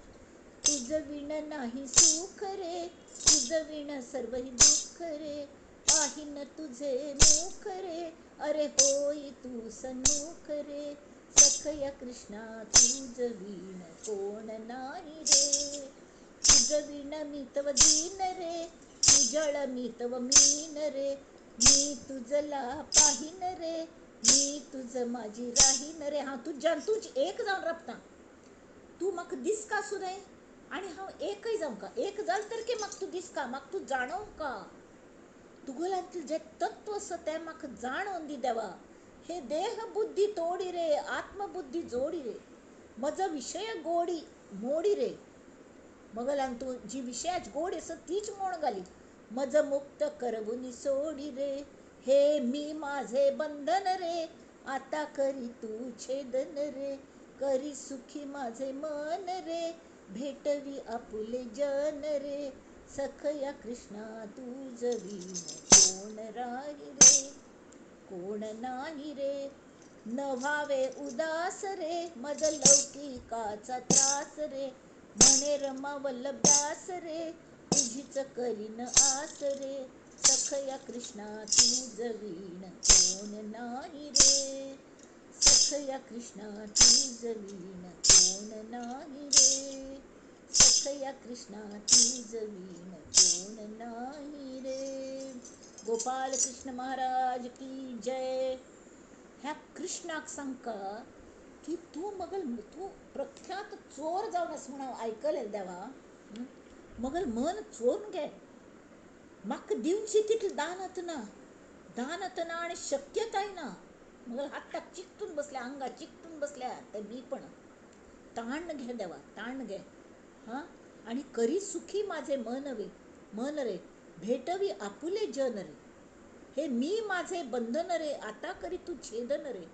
तुझ विण नाही सुख रे, तुझ विण सर्व ही दुःख रे, पाहिन तुझे मुख रे, अरे होई तू सन्मुख रे, सखया कृष्णा तुझ विण कोण नाही रे, तुझ विण मी तव दीन रे, तुझळ मी तव मीन रे, मी तुझला पाहिन रे, मी तुझ माझी राहीन रे. हा तुझ एक जाऊन रपता तू मग दिस का सुदय, आणि हा एकही जाऊ का, एक जाल तर की मग तू दिस का, मग तू जाणव का, तुगोलांतील जे तत्व असं त्या मग जाणवून दी देवा, हे देह बुद्धी तोडी रे, आत्मबुद्धी जोडी रे, मज विषय गोडी मोडी रे, मगलान तू जी विषयाच गोड असं तीच मोड घाली, मज मुक्त करवुनी सोडी रे, हे मी माझे बंधन रे, आता करी तू छेदन रे, करी सुखी माझे मन रे, भेटवी आपुले जन रे, सखया कृष्णा तुझ विण कोण राही रे, कोण नाही रे, न व्हावे उदास रे, मज लौकिकाचा त्रास रे, म्हणे रमा वल्लभदास रे, तुझीच करीन आस रे, सखया कृष्णा तुझ विण कोण नाही रे, सखया कृष्णा तुझ विण कोण नाही रे, सखया कृष्णा तुझ विण कोण नाही रे. गोपाल कृष्ण महाराज की जय. ह्या कृष्णाक सांगका की तू मगल तू प्रख्यात चोर जाऊनस म्हणा ऐकलेल देवा, मगल मन चोरून घे, मक दिवची तिथलं दानत ना आणि शक्यताय ना, मगल हातात चिकटून बसल्या, अंगा चिकटून बसल्या, तर मी पण ताण घे देवा, ताण घे. हा, आणि करी सुखी माझे मन रे, भेटवी आपुले जन रे, हे मी माझे बंधन रे, आता करी तू छेदन रे,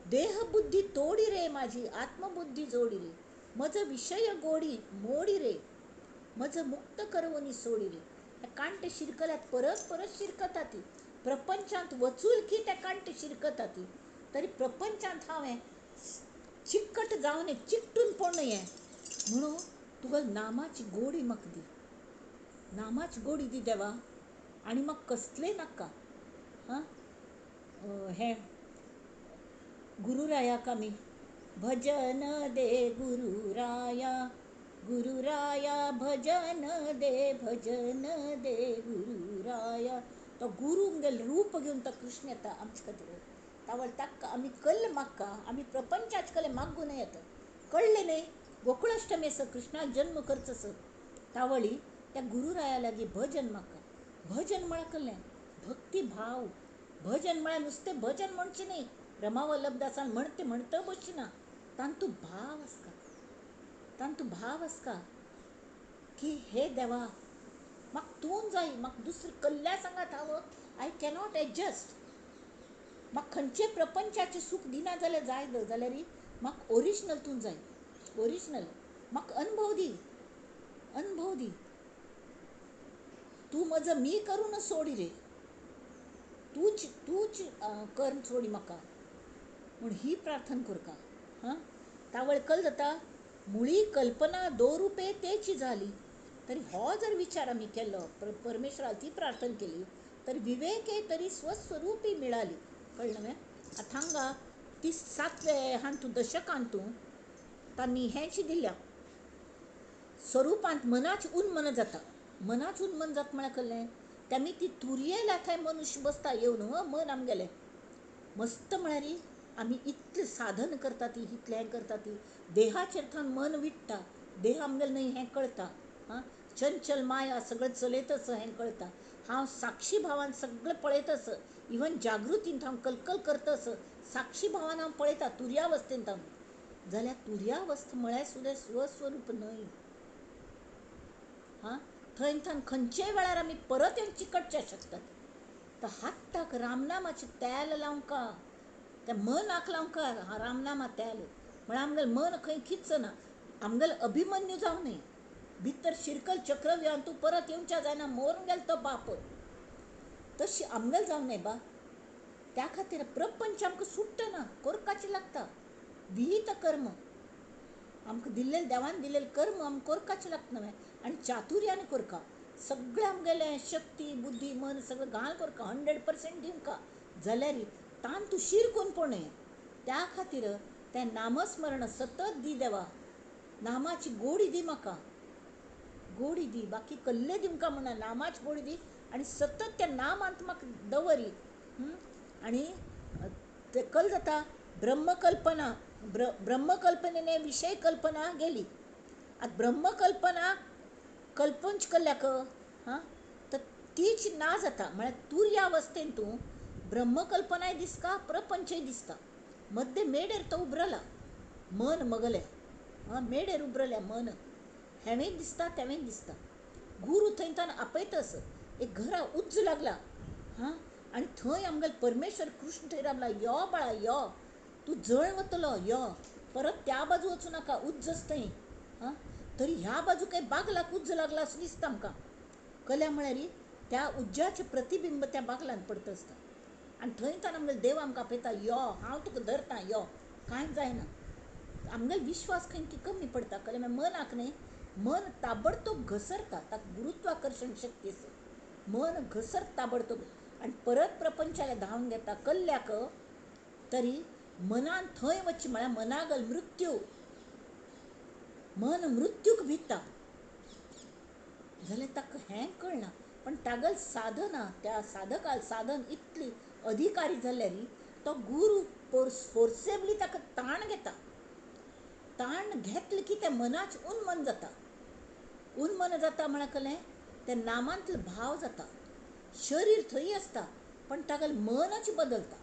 देह बुद्धी तोडी रे, माझी आत्मबुद्धी जोडी रे, मज विषय गोडी मोडी रे, मज मुक्त करवणी सोडी रे. त्या कांट शिरकल्यात परत परत शिरकताती, प्रपंचांत वचूल की त्या कांट शिरकताती, तरी प्रपंचांत हांवें चिकट जावन चिकटून पण नये, म्हणून तुका नामाची गोडी म्हाका दी, नामाची गोडी दी देवा, आणि मग कसले नाका. हां, हे गुरुरायाक आमी भजन दे गुरुराया, गुरुराया भजन दे गुरुराया. तो गुरु मुगेल रूप घेवन तो कृष्ण येता आमचे खातीर, तावळ ताका आमी कल्ल मागका, आमी प्रपंचाचे कले मागून येता, कळले न्ही. गोकुळाष्टमी असं कृष्णा जन्म करचस, तावळी त्या गुरुराया लागीं भजन मागका. भजन म्हळ्यार कसलें, भक्ती भाव. भजन म्हळ्यार नुसतें भजन म्हणचें न्ही, रमा वल्लभदासान म्हणतं बसचिना, तांतू भाव आसका की हे देवा, म्हाका तूं जाय, म्हाका दुसरें कसल्या सांगात हांव आय कॅनॉट एडजस्ट, म्हाका खंयचे प्रपंचाचें सूख दिना जाल्यार जाय जाल्यार म्हाका ओरिजिनल तूं जाय, ओरिजिनल म्हाका अनुभव दी, तूं म्हजो मी करून सोडी रे, तूच कर सोडी म्हाका, म्हूण ही प्रार्थना करका. हां, तावळ कल जाता, मुळी कल्पना दो रुपये तेची झाली, तरी हो जर विचार आमी केलो, परमेश्वराला ती प्रार्थना केली, तर विवेके तरी स्वस्वरूपी मिळाली. कळलं न्ही. आता हांगा ती 7वें हांतू दशकांतू तांणी हेंची दिल्या, स्वरूपांत मनाच उन्मन जाता, मनाच उन्मन जाता म्हळ्यार कसलें, तेमी ती तुरयेला थंय मनुश्य बसता येवन, मन आमगेलें मस्त म्हळ्यार आमी इतलें साधन करता ती, इतलें हें करता ती, देहाचेर थावन मन विट्टा, देह आमगेलें न्ही हें कळटा. हां, चंचल माया सगळें चलयतस हें कळटा, हांव साक्षी भावान सगळें पळयतस, इवन जागृतींत हांव कलकल करतस, साक्षी भावान हांव पळयता तुर्यावस्थेंत हांव, जाल्यार तुर्यावस्था म्हळ्यार सुद्दां स्वस्वरूप न्हय. हां, थंय खंयचेय वेळार आमी परत येवन चिकटचे शकतात. तर हाताक रामनामाचें तेल लावंका, त्या मनाक लावंका रामनामा तेल, म्हळ्यार आमगेलें मन खंय खिच्चना, आमगेलें अभिमन्यू जावं न्ही, भितर शिरकल चक्रव्यूहान तूं परत येवच्या जायना, मरून गेलो तो बाप, तशी आमगेलें जावं न्ही बा. त्या खातीर प्रपंच आमकां सुट्टा ना, करपाचें लागता. विहित कर्म आमकां दिल्लें, देवान दिल्लें कर्म आमकां करपाचें लागता न्हय. आनी चातुर्यान करता. सगळें आमगेलें शक्ती बुद्धी मन सगळें घाल करता, 100% दिवका जाल्यार तान तूं शिरकून पडूं. त्या खातीर तें नामस्मरण सतत दी देवा. नामाची गोडी दी म्हाका, गोडी दी. बाकी कसलें दिवका म्हणना, नामाची गोडी दी आनी सतत त्या नामांत म्हाका दवरी. आनी ते कल जाता ब्रह्मकल्पना. ब्रह्मकल्पनेने विशय कल्पना गेली. आतां ब्रह्मकल्पना कल्पंच कल्ल्याक हां तर तीच ना जाता. म्हळ्यार तुर्य अवस्थेन तूं ब्रह्मकल्पनाय दिसता, प्रपंचय दिसता. मध्य मेडेर तो उबरला मन मगलें. मेडेर उबरल्या मन, हेंवूय दिसता तेंवूय दिसता. गुरू थंयच्यान आपयतस एक घरा उज्ज लागला आनी थंय आमगेलो परमेश्वर कृष्ण थंय रावला. यो बाळा यो, तूं जळ वतलो यो, परत त्या बाजू वचूं नाका, उज्जच थंय. तरी ह्या बाजू काही बागलाक उज्ज लागला असं दिसता आमकां. कल्या म्हळ्यार त्या उज्जाचें प्रतिबिंब त्या बागलान पडत आसता. आनी थंयच्यान आमगेलो देव आमकां आपयता, यो हांव तुका धरतां यो, कांय जायना. आमगेलो विश्वास खंय की कमी पडटा. कळ्ळें? मनाक न्ही, मन ताबडतोब घसरता. ताका गुरुत्वाकर्शण शक्ती आसा. मन घसरता ताबडतोब आनी परत प्रपंचाला धांवन घेता. कल्ल्याक तरी मनान थंय वचचें म्हळ्यार मनागल मृत्यू. मन मृत्यूक भिता जाल्यार ताका हें कळना. पण तागल साधना, त्या साधकाल साधन इतली अधिकारी जाल्यार तो गुरू फोर्सेबली ताका ताण घेता. ताण घेतले की त्या मनाचें उन्मन जाता. उन्मन जाता म्हळ्यार कळ्ळें, त्या नामांतलो भाव जाता. शरीर थंय आसता पण तागेल मनच बदलता.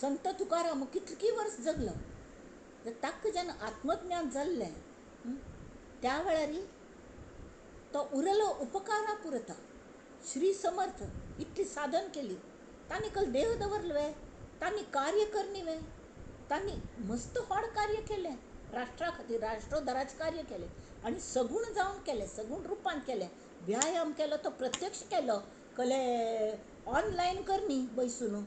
संत तुकाराम कितकी वर्स जगलो. ताका जेन्ना आत्मज्ञान जाल्लें त्या वेळार तो उरलो उपकारा पुरता. श्री समर्थ इतली साधन केली, तांणी कल देह दवरले, तांणी कार्य करणी वे, तांणी मस्त व्हड कार्य केलें. राष्ट्रा खातीर राष्ट्रोद्धाराचें कार्य केलें आनी सगूण जावन केलें, सगूण रुपान केलें. व्यायाम केलो तो प्रत्यक्ष केलो. कले ऑनलायन करनी बैसून,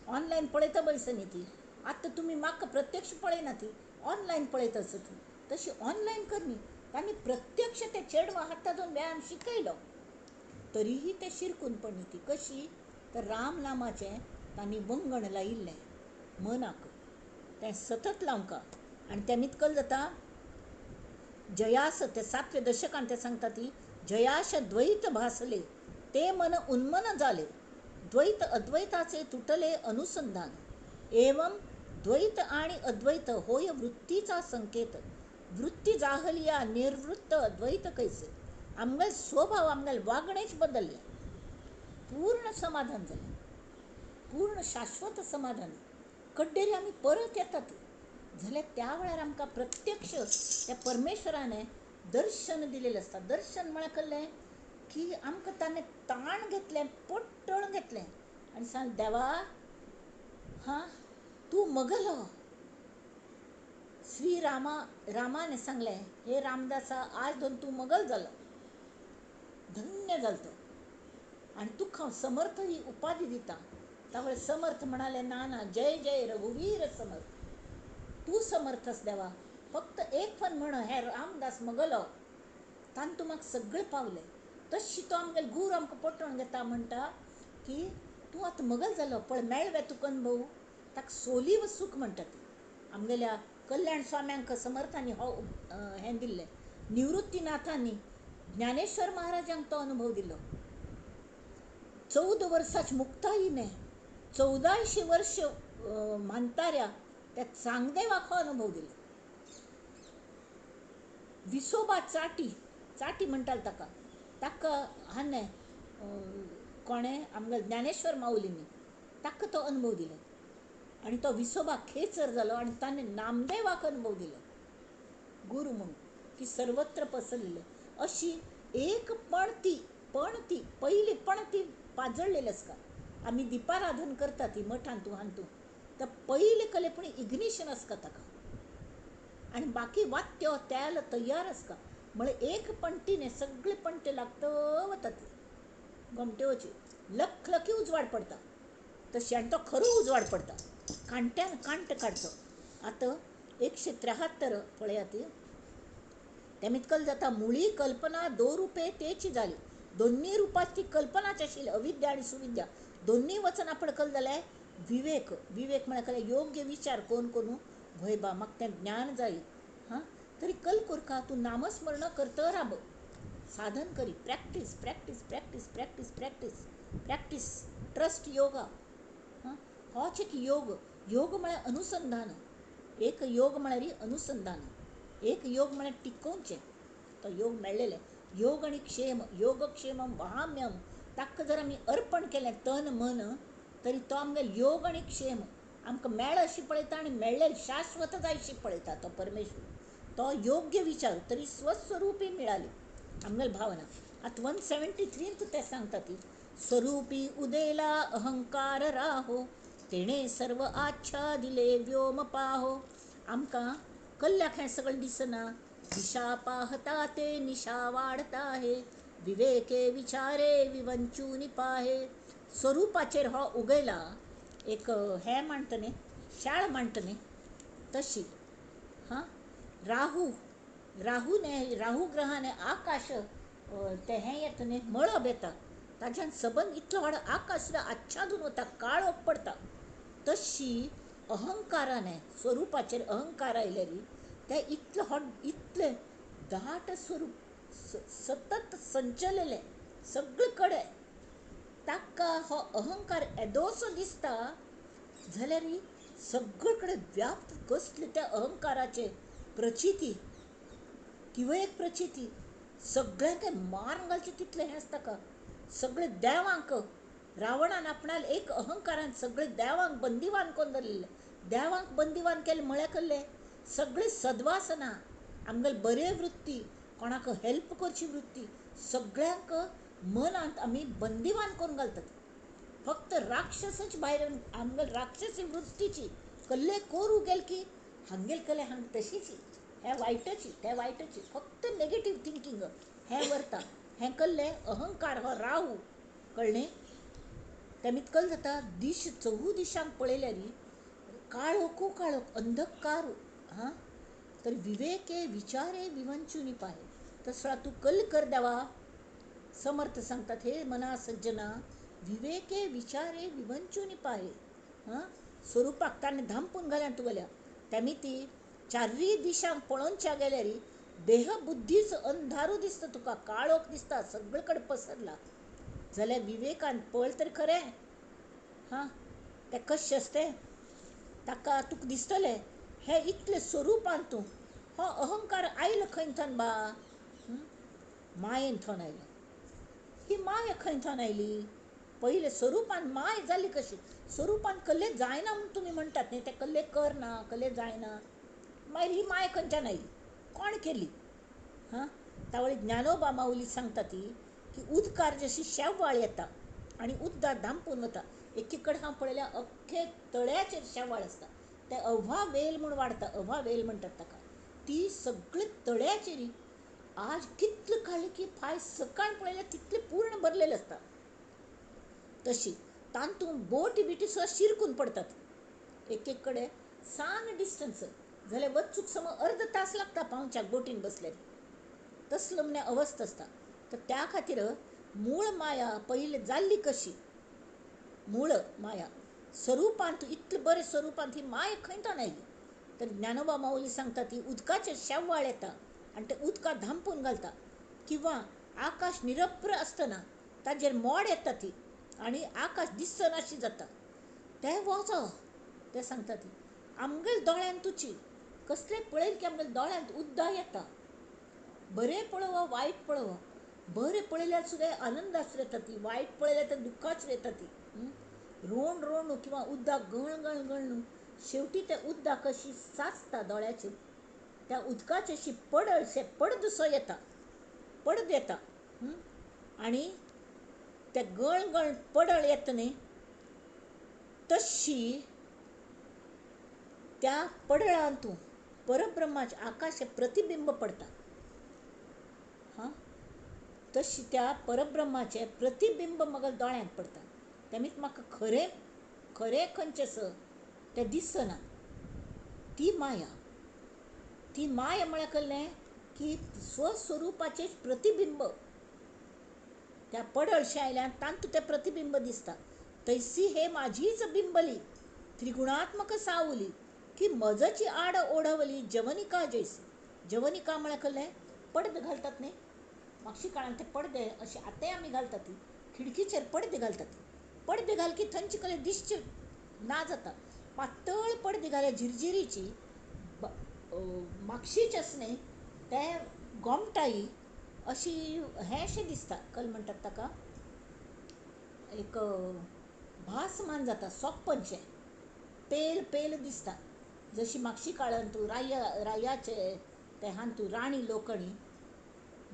ऑनलायन पळयता बैसनी ती. आतां तुमी म्हाका प्रत्यक्ष पळयना ती, ऑनलायन पळयता ती. तशी ऑनलायन करनी. तांणी प्रत्यक्ष ते चेडवां हातां धरून व्यायाम शिकयलो. तरीही ते शिरकून पडनी ती. कशी तर राम नामाचें तांणी वंगण लायिल्लें मनाक, तें सतत लावंका. आनी तें मितकल जाता जयास ते 7व्या दशकान ते सांगता ती जयाश द्वैत भासले ते मन उन्मन जाले. द्वैत अद्वैताचे तुटले अनुसंधान. एवं द्वैत आणि अद्वैत होय वृत्तीचा संकेत. वृत्ती जाहलिया निर्वृत्त द्वैत कैसे. आमगेल स्वभाव आमगेल वागणेच बदलले. पूर्ण समाधान जालें, पूर्ण शाश्वत समाधान. कड्डेरी आमी परत येतात जाल्यार त्या वेळार आमकां प्रत्यक्ष त्या परमेश्वरान दर्शन दिलेलें आसता. दर्शन म्हळ्यार कळ्ळें की आमकां ताणें ताण घेतलें, पट्टण घेतलें आनी सांग देवा तूं मगलो. श्री रामाने सांगलें, हे रामदासा आज दोन तूं मगल जालो, धन्य जालो. आनी तुका हांव समर्थ ही उपाधी दिता. त्यावेळेस समर्थ म्हणाले, ना ना, जय जय रघुवीर समर्थ. तूं समर्थस देवा. फक्त एक फन म्हण, हे रामदास मगलो, तान तूं म्हाका सगळें पावलें. तशी तो आमगेलो गुरू आमकां पटोवन घेता. म्हणटा की तूं आतां मगल जालो पळय, मेळ्ळे तुका अनुभव. ताका सोलीव सूख म्हणटा ती. आमगेल्या कल्याण स्वाम्यांक समर्थांनी हो हें दिल्लें. निवृत्तीनाथांनी ज्ञानेश्वर महाराजांक तो अनुभव दिलो. 14 वर्साच्या मुक्ताईने 1400 वर्ष मानताऱ्या त्या चांगदेवाक हो अनुभव दिलो. विसोबा चाटी म्हणटाले ताका हाने कोणें आमगेले ज्ञानेश्वर माऊलींनी ताका तो अनुभव दिलो. आनी तो विसोबा खेचर जालो आनी ताणें नामदेवाक अनुभव दिलो गुरू म्हणून की सर्वत्र पसरलेले. अशी एक पणती पहिली पणती पाजळलेली आसता. आमी दिपाराधन करता ती मठान तूं हांतू तर पयले कलेपणी इग्निशन आसता ताका आनी बाकी वात्यो तेल तयार आसता. म्हळ्यार एक पणटीने सगळे पणटे लागत वतात. घोमट्योची लख लखी उजवाड पडटा. तशी आनी तो खरो उजवाड पडटा, कांट्यान कांट काडचो. आतां 173 पळयात. तें कल जाता मुळी कल्पना दो रुपे तेची जाली. दोन्ही रुपाची कल्पनाच आशिल्ली, अविद्या आनी सुविद्या दोन्ही वचन आपण कल जाल्यार विवेक. विवेक म्हळ्यार योग्य विचार कोण करूं भय बा म्हाका तें ज्ञान जाय. हां, तरी कल कोरका तूं नामस्मरण करत राब, साधन करी, practice practice practice practice practice practice. Trust yoga. हां, होच एक योग. योग म्हळ्यार अनुसंधान. एक योग म्हळ्यार अनुसंधान. एक योग म्हळ्यार टिकोवचें. तो योग मेळ्ळेले. योग आनी क्षेम, योगक्षेमम वहाम्यम. ताका जर आमी अर्पण केलें तन मन, तरी तो आमगेलो योग आनी क्षेम आमकां मेळ अशी पळयता आनी मेळ्ळेली शाश्वत जाय अशी पळयता तो परमेश्वर. तो योग्य विचार तरी स्वस्वरूपी मिळाली आमगेल भावना. आतां 173 ते सांगता ती, स्वरूपी उदेला अहंकार राहो, तेणे सर्व आच्छा दिले व्योम पाहो. आमकां कल्ल्याक हें सगळें दिसना, दिशा पाहता ते निशा वाढता आहे, विवेके विचारे विवंचूनी पाहे. स्वरूपाचेर हो उगयला एक हे म्हणटने शाळ म्हणटने तशी. हां, राहू ग्रहाने आकाश ते हें येता न्ही, मळब येता, ताच्यान सबंद इतलो व्हड आकाश सुद्दां आच्छादून वता, काळोख पडटा. तशी अहंकाराने स्वरूपाचेर अहंकार आयलेली ते इतले दाट स्वरूप सतत संचलेले सगळे कडेन. ताका हो अहंकार येदोसो दिसता जाल्यार सगळे कडेन व्याप्त कसली त्या अहंकाराचे प्रचिती. किंवा एक प्रचिती सगळ्यांक मारून घालचे तितले हें ताका. सगळे देवांक रावणान आपणाले एक अहंकारान सगळे देवांक बंदिवान करून दवरलेले. देवांक बंदिवान केले म्हळ्यार कसले, सगळी सद्वासना, आमगेले बरे वृत्ती, कोणाक हेल्प करची वृत्ती, सगळ्यांक मनांत आमी बंदिवान करून घालतात. फक्त राक्षसच भायर आमगेल राक्षसी वृत्तीची कसले कोरू गेल की हांगेल कले हांग तशीची, हें वायटची तें वायटची, फक्त नेगेटीव थिंकींग हें व्हरता. हें कसलें अहंकार, हो राहू कळ्ळें. तें कल जाता दिश चहू दिशांक पळयल्यार काळोखू काळोख, अंधकार. हां, तर विवेके विचारे विवंचूनी पाहे. तसं तू कल कर देवा. समर्थ सांगतात, हे मना सज्जना, विवेके विचारे विवंचूनी पाहे. हां, स्वरूपाक ताणें धांपून घाल्या तुगेल्या. तेमी ती चारय दिशांक पळोवनच्या गेल्यार देह बुद्धीचो अंधारू दिसता तुका, काळोख दिसता, सगळे कडेन पसरला. जाल्यार विवेकान पळय तरी खरें. हां, तें कशें आसतें ताका तुका दिसतलें हे इतले स्वरूपान तूं हो अहंकार आयलो खंयच्यान बा. मायेन थोन आयलो. ही माय खंयच्यान आयली. पहिले स्वरूपान माय जाली कशी. स्वरूपान कसले जायना म्हूण तुमी म्हणटात न्ही, तें कसले करना, कसले जायना. मागीर ही माय खंयच्यान आयली, कोण केली. हां, तावळी ज्ञानोबा माऊली सांगता ती की उदकार जशी शेवाळ येता आनी उदकां धांपून वता. एकी कडेन हांव पळयल्या अख्खे तळ्याचेर शेवाळ आसता. ते अव्हा वेल म्हूण वाडटा, अव्हा वेल म्हणटात ताका. ती सगळी तळ्याचेर आज कितले काडली की फायज सकाळ पळयल्यार तितले पूर्ण भरलेले आसता. तशी तांतून बोटी बिटी सुद्दां शिरकून पडटात एक कडेन. सान डिस्टन्स जाल्यार वचूंक समज अर्ध तास लागता पावच्याक बोटीन बसल्यार. तसलो म्हणे अवस्था आसता. तर त्या खातीर मूळ माया पयली जाल्ली कशी. मूळ माया स्वरूपान तूं इतले बरे स्वरूपान ती माय खंयच्यान आयली. तर ज्ञानोबा माऊली सांगता ती उदकाचेर शेवाळ येता आनी ते उदकां धांपून घालता. किंवा आकाश निरभ्र आसतना ताजेर मोड येता ती आनी आकाश दिसनाशी जाता. तें वचो तें सांगता ती आमगेल्या दोळ्यान तुची कसलें पळयलें की आमगेल्या दोळ्यांत उद्दां येता. बरें पळोवं वायट पळोवं. बरें पळयल्यार सुद्दां आनंदाचेर येता ती, वायट पळयल्यार तर दुख्खाचेर येता ती. रोण रोण किंवा उद्दां गळ गळ शेवटी त्या उद्दां कशी साचता दोळ्याचेर. त्या उदकाची अशी पडद सो येता, पडद येता. आनी ते गळ पडळ येता न्ही, तशी त्या पडळांतून परब्रह्माचे आकाशे प्रतिबिंब पडता. हां, तशी त्या परब्रह्माचे प्रतिबिंब म्हाका दोळ्यांत पडटा. तेमीत म्हाका खरें खरें खंयचें तें दिसना. ती माया. ती माया म्हळ्यार कळ्ळें की स्वस्वरुपाचें प्रतिबिंब त्या पडळशायल्यान तांतू तें प्रतिबिंब दिसता. तैसी हे माझीच बिंबली त्रिगुणात्मक सावली की मजची आड ओढवली जवनिका जैसी. जवनिका म्हळ्यार कळ्ळें पडदे घालतात न्ही, मागच्या काळान ते पडदे अशे आतांय आमी घालतात ती खिडकीचेर पडदे घालतात. पडदे घाल की थंयचे कडेन दिसचे ना जाता. पातळ पडदे घाले झिरझिरीची मागशीच न्ही ते गोमटाई अशी हेशें दिसता. कल म्हणटात ताका एक भासमान जाता सोंपनशें पेल पेल दिसता. जशी मागच्या काळान तूं रायाचे ते हांतू राणी लोकणी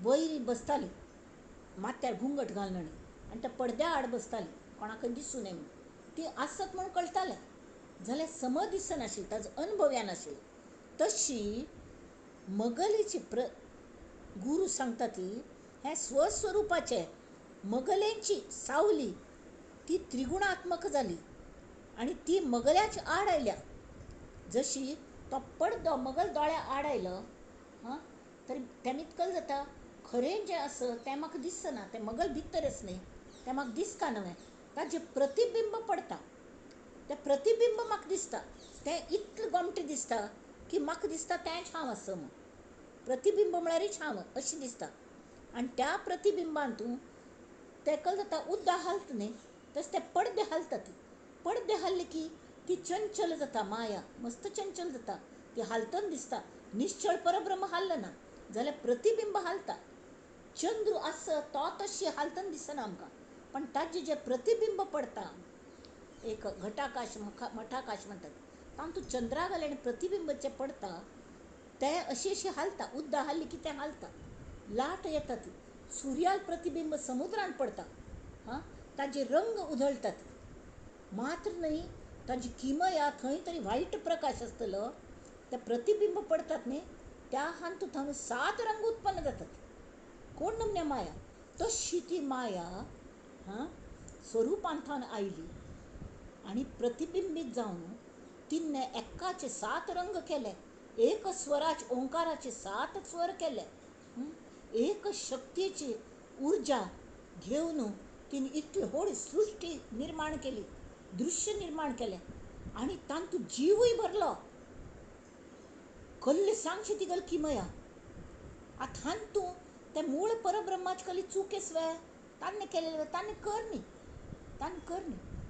वयर बसताली माथ्यार घुंगट घालून आनी त्या पडद्या आड बसताली कोणाकय दिसूं नये म्हणून. ती आसत म्हूण कळटालें जाल्यार सम दिसनाशिल्ली, ताजो अनुभव येनाशिल्लो. तशी मगलेची गुरू सांगता ती हे स्वस्वरुपाचे मगलेंची सावली ती त्रिगुणात्मक जाली आणि ती मगल्याच्या आड आयल्या. जशी तो पडदो मगल दोळ्या आड आयलो तरी तें इतकल जाता खरें जें आसा तें म्हाका दिसना. तें मगल भितरच न्ही तें म्हाका दिसता न्हय, ताजें प्रतिबिंब पडटा. तें प्रतिबिंब म्हाका दिसता तें इतलें गोमटें दिसता की म्हाका दिसता तेंच हांव आसा म्हूण. प्रतिबिंब म्हळ्यारच हांव अशें दिसता. आनी त्या प्रतिबिंबांतूं तें कळ्ळें जाता उद्दां हालता न्ही तशें ते पडदे हालता. ती पडदे हालले की ती चंचल जाता. माया मस्त चंचल जाता. ती हालतना दिसता. निश्चळ परब्रह्म हालना जाल्यार प्रतिबिंब हालता. चंद्र आसा तो तशी हालतना दिसना आमकां, पण ताजें जें प्रतिबिंब पडटा एक घटाकाश मठाकाश म्हणटात तातूंत चंद्रावयल्यान प्रतिबिंब जें पडटा तें अशी हालता. उद्दां हालली की तें हालता. लाट येता ती सुर्याल प्रतिबिंब समुद्रान पडटा ताजे रंग उधळटात. मात्र न्ही ताजी किमया थंय तरी वायट प्रकाश आसतलो. ते प्रतिबिंब पडटात न्ही त्या हांतूंत 7 रंग उत्पन्न जातात. कोण नमण्या माया. तशी ती माया स्वरुपांतान आयली आणि प्रतिबिंबीत जावन तिन्ने एक्काचे 7 रंग केले. एक स्वराचे ओंकाराचे 7 स्वर केले. एक शक्तीची ऊर्जा घेवन तिने इतली व्हड सृष्टी निर्माण केली, दृश्य निर्माण केलें आणि तांतूं जीवय भरलो. कसली सांगशी ती गल किमया. आतां हांतूं ते मूळ परब्रह्माचे कसली चुकेस वे ताणें केलेले ताणें करनी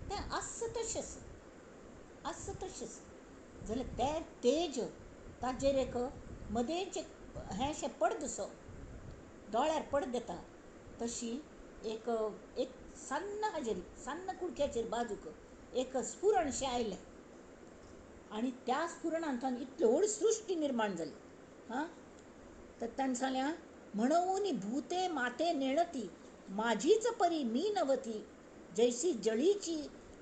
तें आसा तशेंच जाल्यार तें तेज ताजेर एक मदेंच हेशें पडदो दोळ्यार पडदो येता तशी एक सन्न हाजेर सन्न कुडक्याचेर बाजूक एक स्फुरणशें आयलें आनी त्या स्फुरणांतल्यान इतली व्हड सृश्टी निर्माण जाली. तर ताणें सांगलें म्हणून भूते माते नेणती माझीच परी मी नवती जैसी जळीची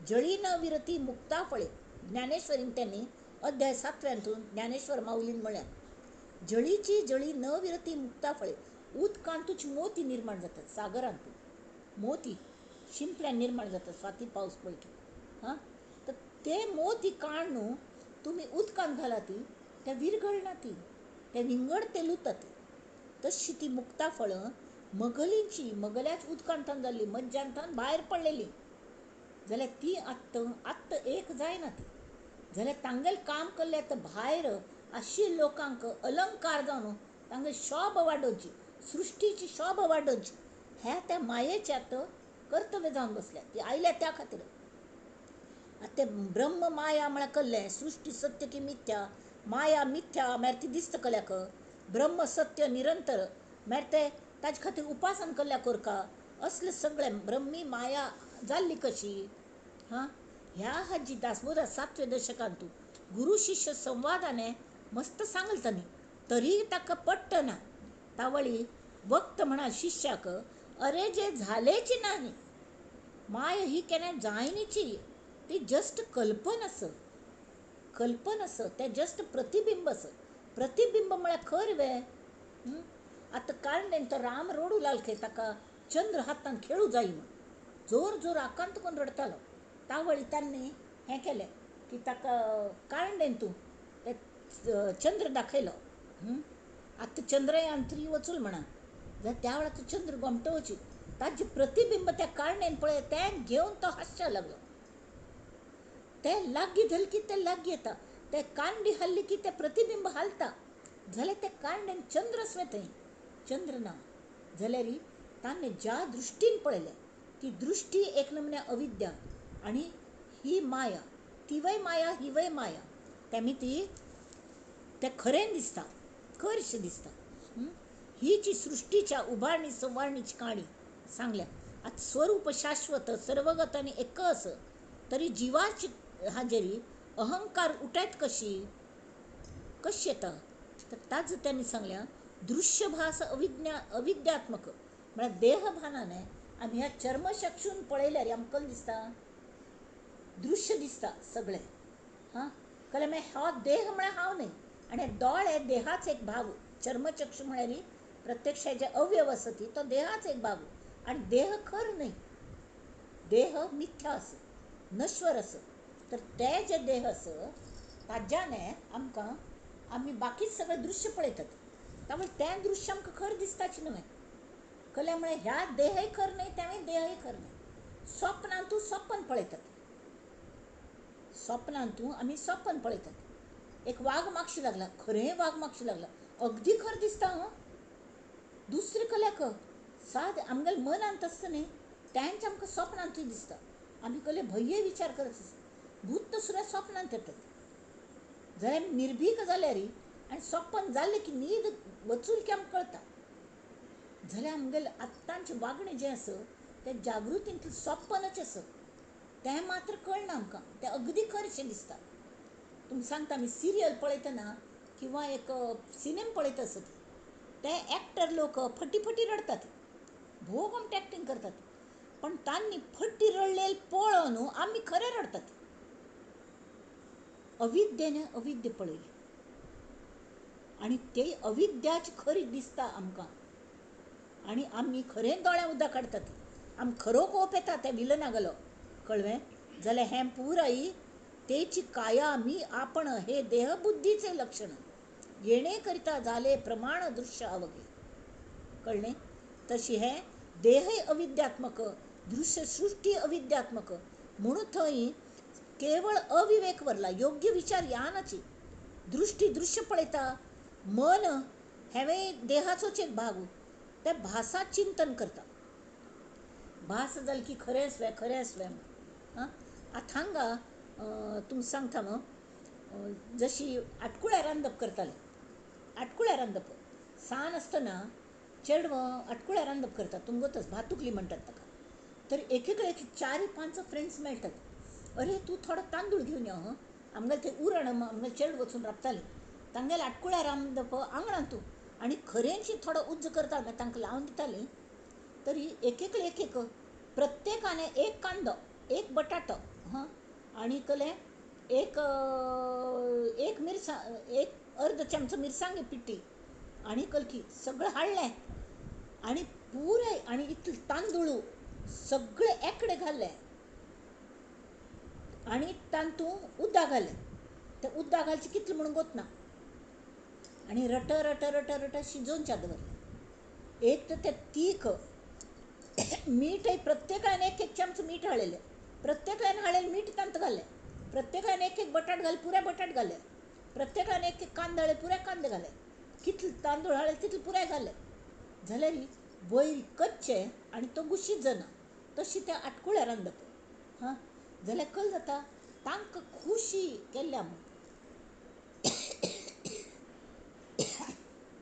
जळी न विरती मुक्ता फळे. ज्ञानेश्वरीन त्यांनी अध्याय 7व्यांतून ज्ञानेश्वर माऊलीन म्हळ्यार जळीची जळी न विरती मुक्ता फळे. उदकांतूच मोती निर्माण जातात. सागरांतून मोती शिंपल्यान निर्माण जातात स्वाती पावस पडलो की. तर ते मोती काडून तुमी उदकांत घाला ती ते विरघळना ती ते विंगड तेलुतात. तशी ती मुक्ता फळं मगलींची मगल्याच उदकांतल्यान जाल्ली मज्जांतल्यान भायर पडलेली जाल्यार ती आत्त एक जायना ती. जाल्यार तांगेल काम केल्लें तर भायर अशी लोकांक अलंकार जावन तांगे शोभ वाडोवची, सृश्टीची शोभ वाडोवची हें त्या मायेचें आतां कर्तव्य जावन बसलें. ती आयल्या त्या खातीर. आतां तें ब्रह्म माया म्हळ्यार कळ्ळें सृश्टी सत्य की मिथ्या. माया मिथ्या म्हळ्यार ती दिसता कल्याक. ब्रह्म सत्य निरंतर म्हळ्यार ते ताजे खातीर उपासना केल्ल्या कोरका. असलें सगळें ब्रह्मी माया जाल्ली कशी. ह्या हाजी दासबोदास 7व्या दशकांतूं गुरु शिष्य संवादाने मस्त सांगलें तांणी. तरी ताका पट्टना. तावळी वक्त म्हणा शिष्याक अरे जे झालेची नाही माय ही केन्ना जायनीची. ती जस्ट कल्पन आस तें जस्ट प्रतिबिंब आस. प्रतिबिंब म्हळ्यार खर वे. आतां काणडेन तो राम रडू लागले ताका चंद्र हातान खेळू जाय म्हूण जोर जोर आकांत करून रडतालो. तावळी तांणी हें केलें की ताका कांडेन तूं तें चंद्र दाखयलो. आतां चंद्रयान-3 वचूल म्हणा, जाल्यार त्या वेळार तो चंद्र घोमटवची ताजें प्रतिबिंब त्या कांडेन पळय तें घेवन तो हांसच्या लागलो. तें लागीं धरलें की तें लागीं येता, तें कांडी हाल्ली की तें प्रतिबिंब हालता, जाल्यार तें कांडेन चंद्र आसलें थंय, चंद्र ना. जाल्यार ताणें ज्या दृश्टीन पळयलें ती दृश्टी एक नमूने अविद्या आनी ही माया, ती वय माया ही वय माया. तेमी ती तें खरें दिसता, खरशें दिसता. हीची सृश्टीच्या उभारणी संवारणीची काणी सांगल्या. आतां स्वरूप शाश्वत सर्वगत आनी एकस तरी जिवाची हाजेरी अहंकार उठत कशी येता, तर ताज त्यांनी सांगल्या दृश्यभास अविद्यात्मक. म्हळ्यार देहभानाने आमी ह्या चर्मचक्षून पळयल्यार आमकां दिसता दृश्य दिसता सगळें. कळ्ळें? मागीर हो देह म्हळ्यार हांव न्हय, आनी दोळे देहाच एक भाग. चर्मचक्षू म्हळ्यार प्रत्यक्ष जे अवयव आसा ती तो देहाच एक भाग, आनी देह खर न्हय, देह मिथ्या आस, नश्वर आस. तर ते जे देह आस ताज्याने आमकां आमी बाकीच सगळें दृश्य पळयतात, त्यामुळे तें दृश्य आमकां खर दिसताच न्हय. कळ्ळें? म्हळ्यार ह्या देहय खर न्हय, तेवूय देहय खर न्हय. स्वप्नांतू स्वप्न पळयतात, स्वप्नांतू आमी स्वप्न पळयतात. एक वाग मागशी लागला, खरें वाग मागशी लागला, अगदी खर दिसता. दुसरे कल्याक साद आमगेलें मन अंत आसता न्ही, तेंच आमकां स्वप्नांतूय दिसता. आमी कसले भय्ये विचार करत आसता, भूत सुद्दां स्वप्नांत येतात. जाल्यार निर्भीक जाल्यार आनी स्वप्न जाल्लें की न्हीद वचून की आमकां कळटा. जाल्यार आमगेलें आत्तांचें वागणें जें आसा तें जागृतींतलें स्वप्नच आसा, तें मात्र कळना आमकां, तें अगदी खरशें दिसता. तुमकां सांगता, आमी सिरियल पळयतना किंवा एक सिनेमा पळयता आसत, ते एक्टर लोक फटी फटी रडतात, भोव घोमट एक्टींग करतात, पण तांणी फटी रडलेली पळोवन आमी खरें रडतात. अविद्येने अविद्य पळयली आनी ते अविद्याच खरी दिसता आमकां, आनी आमी खरें दोळ्यां उदक काडटात. आमकां खरो कोप येता त्या विलनागलो. कळ्ळें? जाल्यार हें पुराय तेची काया मी आपण हे देहबुद्धीचे लक्षण येणे करिता झाले प्रमाण दृश्य अवघे. कळ्ळें? तशी हे देहय अविद्यात्मक, दृश्य सृष्टी अविद्यात्मक म्हणून थंय केवळ अविवेक वरला, योग्य विचार यानाची. दृष्टी दृश्य पळयता, मन हेवेय देहाचोच एक भाग, ते भासा चिंतन करता. भास जालें की खरें आसलें खरें आसलें. आतां हांगा तुमकां सांगता जशी आटकुळ्या रांदप करताले, आटकुळ्या रांदप सान आसतना चेडवं आटकुळ्या रांदप करता, तुमगतच भातुकली म्हणटात ताका. तर एकेकडे 4-5 फ्रेंड्स मेळटात. अरे तूं थोडो तांदूळ घेवन यो, आमगेलें थंय उरण आमगेलें चेडूं वचून राबतालें, तांगेलें आटकुळ्या रांदप आंगणांतू, आनी खरेंची थोडो उज्ज करता तांकां लावन दितालीं. तरी एक प्रत्येकाने एक कांदो, एक बटाटो, आनी कळ्ळें एक मिरसांग, एक अर्द चमचो मिरसांगे पिट्टी, आनी कलकी सगळें हाडलें आनी पुराय आनी इतलें तांदूळ सगळें एकडे घाल्ले आनी तांतूं उदक घालें. तें उदक घालचें कितलें म्हणून गोतना, आनी रट रट रट रट शिजोवनच्या दवरलें. एक तर तें तीख मीठ प्रत्येकान एक चमचो मीठ हाडलेलें, प्रत्येकान हाडलेलें मीठ तांत घालें, प्रत्येकान एक बटाट घाले, पुरे बटाट घाले, प्रत्येकान एक कांदो हाडले, पुरे कांदे घाले, कितले तांदूळ हाडले तितले पुराय घाले. जाल्यार वयर कच्चे आनी तो गुशीत जाना, तशी ते आटकुळ्या रांदप. जाल्यार कळ्ळें जाता तांकां खुशी केल्ल्या म्हूण.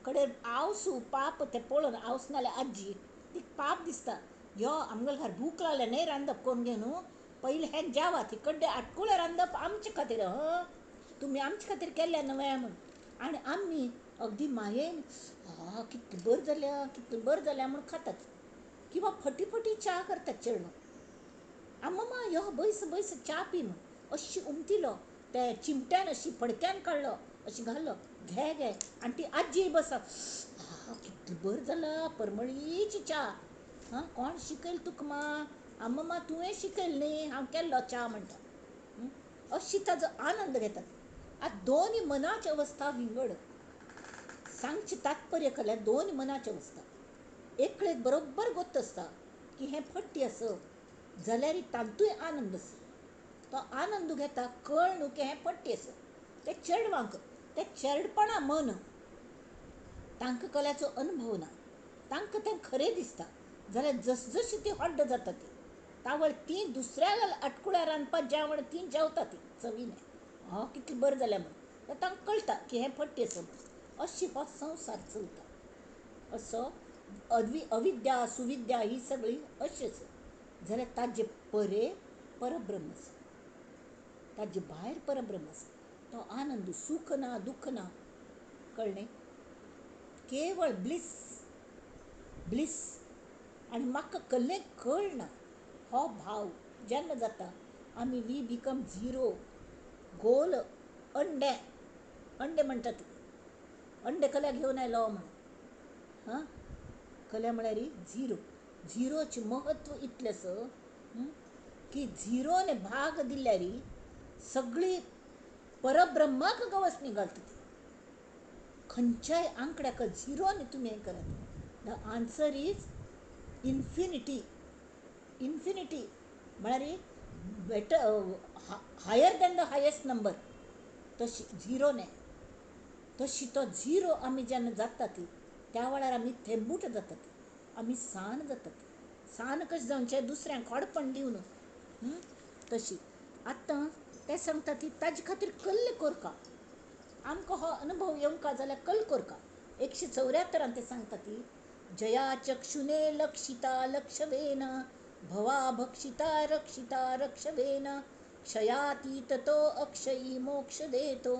कडेन आवसू पाप ते पळोवन, आवस नाल्यार आजी, ती पाप दिसता, यो आमगेल्या घरा भूक लागल्या न्हय रांदप करून घे न्हू, पयलीं हें जेवात, इकडे आटकुळें रांदप आमचे खातीर, तुमी आमचे खातीर केल्लें न्हय म्हूण. आनी आमी अगदी मायेन कितलें बरें जाल्या कितलें बरें जाल्या म्हूण खातात. किंवा फटी फटी च्या करतात चेडवां, मम्मा यो बैस बैस च्या पी म्हूण अशी उमटिलो, ते चिमट्यान अशी फडक्यान काडलो, अशी घाल्लो, घे घे, आनी ती आजी बसा, कितलें बरें जालां परमळीची च्या. कोण शिकयलें तुका मा? मम्मा तुवें शिकयलें न्ही, हांव केल्लो च्या म्हणटा. अशी ताजो आनंद घेतात. आता दोन्ही मनाची अवस्था विंगड सांगचे तात्पर्य केल्यार दोन मनाची अवस्था एक कडेन बरोबर गोत्त आसता की हें फट्टी आसप जाल्यार तांतूय आनंद आसा. तो आनंद घेता कळ न्हू की हें फट्टी आसप. ते चेडवांक ते चेडपणा मन तांकां कल्याचो अनुभव ना. तांकां तें खरें दिसता. जाल्यार जसजशी ती हड्ड जाता ती तावळ ती दुसऱ्या आटकुळ्या रांदपाक जेवण ती जेवता ती चवीने कितलें बरें जालें म्हणून तांकां कळटा की हें फट्टी आसप. अशी हो संवसार चलता. असो अविद्या सुविद्या ही सगळी अशी आसा. जाल्यार ताजे परे परब्रह्म आसा. ताजे भायर परब्रह्म आसा. तो आनंद सुख ना दुःख ना. कळ्ळें. केवळ ब्लिस ब्लिस. आनी म्हाका कसलें कळना हो भाव जेन्ना जाता आमी वी बिकम झिरो. गोल अंडे अंडे म्हणटा ती अंडे कल्या घेवन आयलो म्हणून कल्या म्हळ्यार झिरो. झिरोचें महत्व इतलें आसा की झिरोने भाग दिल्यार सगळी परब्रह्माक गवसणी घालता ती. खंयच्याय आंकड्याक झिरोने तुमी हें करात. The answer is infinity. Infinity म्हळ्यार better higher than the highest number. तशी झिरोने तशी तो झिरो आमी जेन्ना जाता ती त्या वेळार आमी थेंबूट जातात. आमी सान जातात. सान कशें जावचें दुसऱ्यांक खोडपण दिवन तशी. आतां ते सांगता ती ताजे खातीर कल्ल कोरका. आमकां हो अनुभव येवंका जाल्यार कल्ल कोरका. 174 ते सांगता ती जया चक्षुने लक्षिता लक्षवेन भवा भक्षिता रक्षिता रक्षवेन क्षयातीततो अक्षयी मोक्ष देतो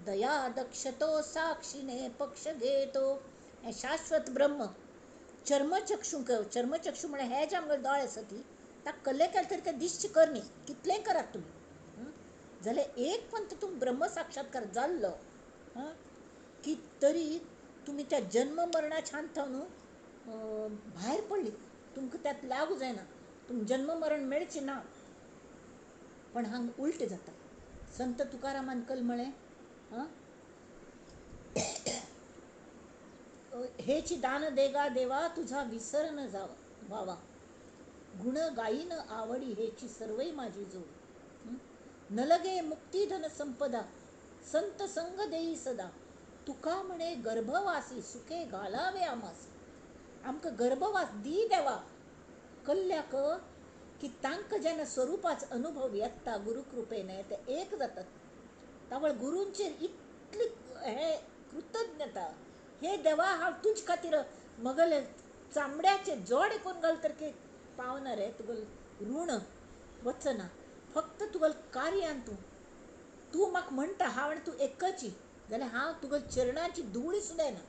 दया दक्षतो साक्षीने पक्ष घेतो. हें शाश्वत ब्रह्म चर्मचक्षू म्हळ्यार हे जे आमगे दोळे आसा ती ताका कल्ले केले तरी ते दिश्टी करनी. कितलेंय करात तुमी जाल्यार एक पंत तुमी ब्रह्म साक्षात्कार जाल्लो की तरी तुमी त्या जन्म मरणाच्या हांतावन भायर पडली. तुमकां त्यात लागू जायना. तुमकां जन्म मरण मेळचें ना. पण हांगा उलटें जाता. संत तुकारामान कल म्हळें हेची दान देगा देवा तुझा विसर न व्हावा. गुण गायीन आवडी हेची सर्वई माझी जोड. न लगे मुक्ती धन संपदा संत संग देई सदा. तुका म्हणे गर्भवासी सुखे घालावे आमास. आमकां गर्भवास दी देवा कल्ल्याक की तांकां जेन्ना स्वरुपाचो अनुभव येता गुरुकृपेने ते एक जातात. तावळ गुरूंचेर इतली हे कृतज्ञता. हे देवा हांव तुजे खातीर म्हगेले चामड्याचे जोडे करून घाल तर की पावना रे. तुगेल ऋण वचना. फक्त तुगेल कार्यान तूं म्हाका म्हणटा हांव आनी तूं एकची जाल्यार हांव तुगेल चरणाची धुळी सुद्दां येना.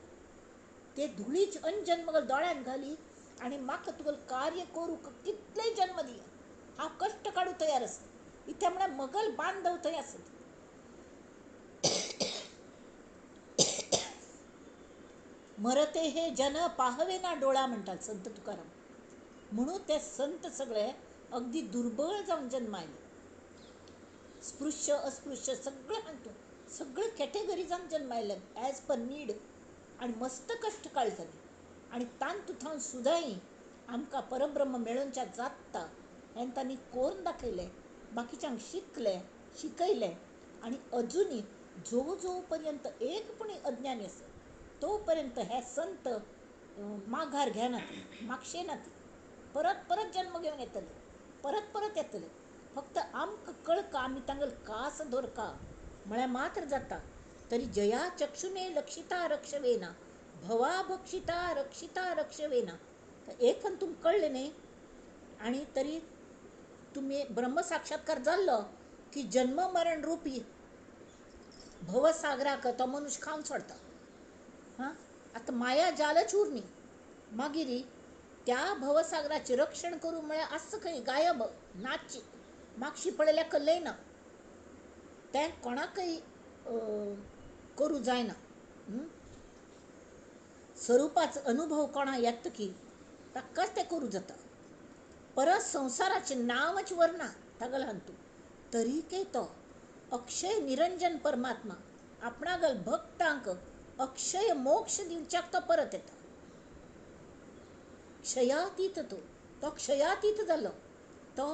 ते धुळीच अंजन म्हगेल्या दोळ्यान घाली आनी म्हाका तुगेल कार्य करूंक कितलेय जन्म दी. हांव कश्ट काडूं तयार आसा. इथे म्हळ्यार म्हगेल बांधव थंय आसा. मरते हे जन पाहवे ना डोळा म्हणटात संत तुकाराम. म्हणून ते संत सगळे अगदी दुर्बळ जावन जन्मायले. स्पृश्य अस्पृश्य सगळे हातून सगळे कॅटेगरी जावन जन्मायले ॲज पर नीड. आनी मस्त कश्ट काळजाले. आनी तांतू थावन सुद्दांय आमकां परब्रह्म मेळोवनच्या जाता हें तांणी करून दाखयलें. बाकीच्यांक शिकयलें. आनी अजुनी जो पर्यंत एकपणी अज्ञानी आसा तो पर्यंत हे संत माघार घेनात मागशेनात. परत परत जन्म घेवन येतले. परत येतले. फक्त आमकां कळका आमी तांगेल कास धरका म्हळ्यार मात्र जाता. तरी जया चक्षुने लक्षिता रक्षवेना भवा भक्षिता रक्षिता रक्षवेना. एकन तुमकां कळ्ळें न्ही. आनी तरी तुमी ब्रह्मसाक्षात्कार जाल्लो की जन्म मरण रुपी भवसागराक तो मनुश्य खावन सोडता. आतां माया जालच उरनी. मागीर त्या भवसागराचें रक्षण करूं म्हळ्यार आस खंय गायब नाच्ची मागशी पळयल्यार कसलेंय ना. तें कोणाकय करूं जायना. स्वरुपाचो अनुभव कोणा येता की ताकाच तें करूं जाता. परत संवसाराचें नांवच व्हरना तागेले हातूंत. तरीकय तो अक्षय निरंजन परमात्मा आपणागल भक्तांक अक्षय मोक्ष दिवच्याक तो परत येता. क्षयातीत तो क्षयातीत जालो, तो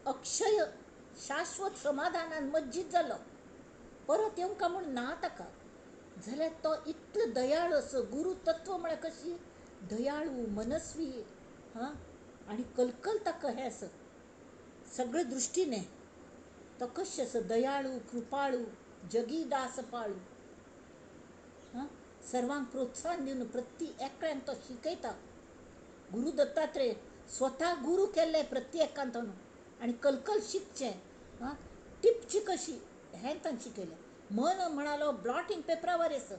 अक्षय शाश्वत समाधानान मज्जीत जालो. परत येवंका म्हूण ना ताका. जाल्यार तो इतलो दयाळू असो. गुरु तत्व म्हळ्यार कशी दयाळू, मनस्वी, हां, आनी कलकल ताका हें आसा सगळे दृश्टीने. तो कशें असो दयाळू, कृपाळू, जगी दास पाळू, हां, सर्वांक प्रोत्साहन दिवन प्रती एकट्याक तो शिकयता. गुरु दत्तात्रेय स्वता गुरु केल्ले प्रत्येकांत आनी कलकल शिकचें, हां, टिपची कशी हें तांणी शिकयलें. मन म्हणालो ब्लॉटिंग पेपरावर येस.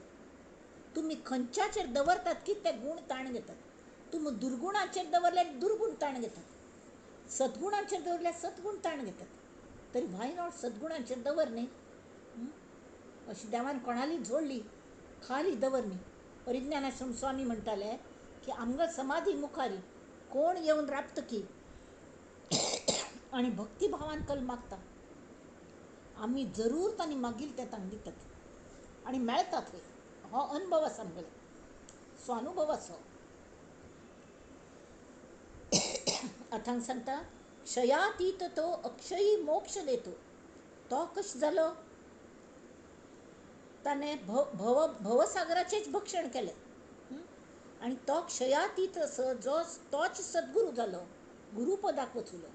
तुमी खंयच्याचेर दवरतात की ते गूण ताण घेतात. तुमी दुर्गुणाचेर दवरले दुर्गुण ताण घेतात. सद्गुणाचेर दवरल्यार सद्गुण ताण घेतात. तरी व्हाय नॉट सद्गुणाचेर दवर न्ही. अशी देवान कोणाली जोडली खाली दवर न्ही. परिज्ञानाश्रम स्वामी म्हणटाले की आमकां समाधी मुखारी कोण येवन राबतकी आनी भक्तिभावान कल मागता, आमी जरूर तांणी मागील तें तांकां दितात आनी मेळटा थंय. हो अनुभव आसा आमगेलो, स्वानुभव आसा. अथांग सांगता क्षयातीत तो अक्षयी मोक्ष देतो. तो कशें जालो, ताणें भवसागराचेच भक्षण केलें. आनी तो क्षयातीत असो जो तोच सद्गुरू जालो, गुरुपदाक वचूलो,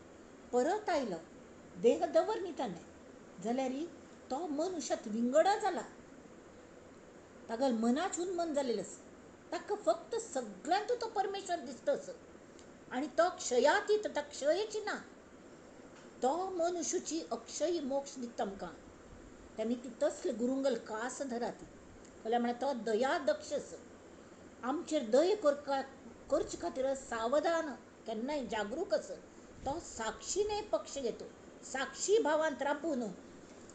परत आयलो. देह दवर न्ही ताणें. जाल्यार तो मनुश्यात विंगडा जाला. ताका मनाचून मन जालेलें आसा. ताका फक्त सगळ्यांत तो परमेश्वर दिसता असो. आनी तो क्षयातीत, ताका क्षयची ना. तो मनुष्याची अक्षयी मोक्ष दिता आमकां. त्यांनी ती तसले गुरुंगल कास धराती जाल्यार म्हळ्यार तो दया दक्ष आसा. आमचेर दय करचे खातीर सावधान, केन्नाय जागरूक आसा. तो साक्षीने पक्ष घेतो. साक्षी भावांत राबून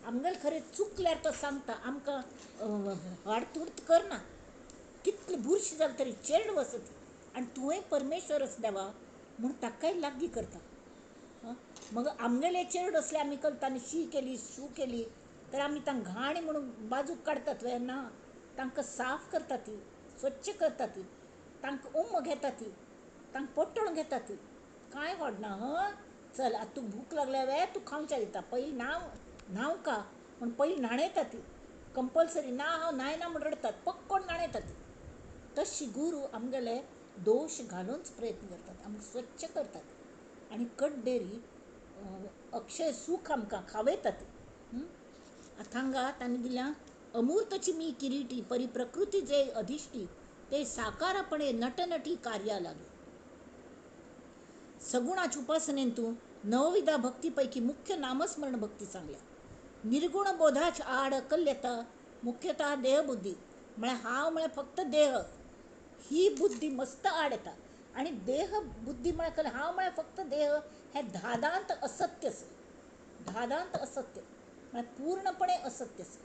आमगेले खरें चुकल्यार तो सांगता. आमकां हाडतूड करना. कितली बुरशी जाली तरी चेड वसती आनी तुवें परमेश्वर आसा देवा म्हूण ताकाय लागीं करता. मग आमगेले चेड असले आमी करता आनी शी केली शू केली तर आमी तांकां घाण म्हणून बाजूक काडटात वे ना. तांकां साफ करता ती, स्वच्छ करता ती, तांकां उम्म घेता ती, तांकां पट्टण घेता ती. कांय व्हडना. हं, चल आतां तुका भूक लागल्या वे तूं खावचें दिता. पयलीं न्हांव का म्हूण पयलीं न्हाणयता ती. कंपल्सरी ना हांव न्हायना म्हूण रडतात, पक्कोन न्हाणयता ती. तशी गुरू आमगेले दोश घालूनच प्रयत्न करतात, आमकां स्वच्छ करतात आनी कड्डेरी अक्षय सूख आमकां खावयता ती. अथांगा तांणी दिल्या अमूर्तची मी किरीटी परिप्रकृती जे अधिष्ठी ते साकारपणे नटनटी कार्या लागले. सगुणाच्या उपासनेन तूं नवविधा भक्तीपैकी मुख्य नामस्मरण भक्ती सांगल्या. निर्गुण बोधाच्या आड अकल येता मुख्यतः देहबुद्धी म्हळ्यार हांव म्हळ्यार फक्त देह ही बुद्धी मस्त आड येता. आनी देह बुद्धी म्हळ्यार हांव म्हळ्यार फक्त देह हें धादांत असत्य आसा. धादांत असत्य म्हळ्यार पूर्णपणे असत्य आसा.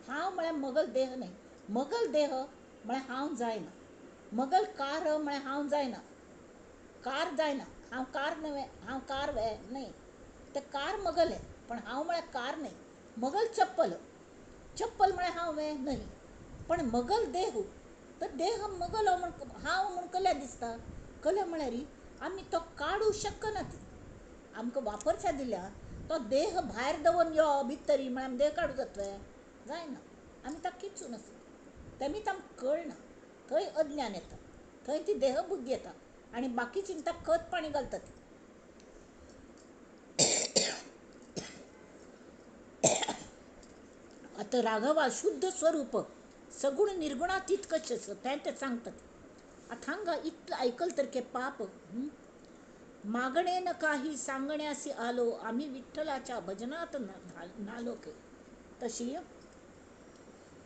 हांव म्हळ्यार मगल देह न्ही. मगल देह म्हळ्यार हांव जायना. मगल कार म्हळ्यार हांव जायना. कार जायना. हांव कार न्हय, हांव कार वे न्हय. ते कार मगल आहे पण हांव म्हळ्यार कार न्हय. मगल चप्पल, चप्पल म्हळ्यार हांव वे न्हय. पण मगल देह, तर देह मगल हांव म्हूण कल्या दिसता. कल्या म्हळ्यार आमी तो काडूं शकना. ती आमकां वापरच्या दिल्या तो देह भायर दवरून यो भितरी म्हळ्यार आमी देह काडूं जाता जायना. आमी ताका किचून आसा. तेमी आमकां कळना. थंय अज्ञान येता, थंय ती देह बुद्धी येता आनी बाकीची ताका खत पाणी घालता ती. आता राघवा शुद्ध स्वरूप सगुण निर्गुणातीत कशें आसा तें सांगतात. अथांगा इतलं ऐकल तर के पाप मागणेन काही सांगण्यासी आलो आम्ही विठ्ठलाच्या भजनात नालो के. तशी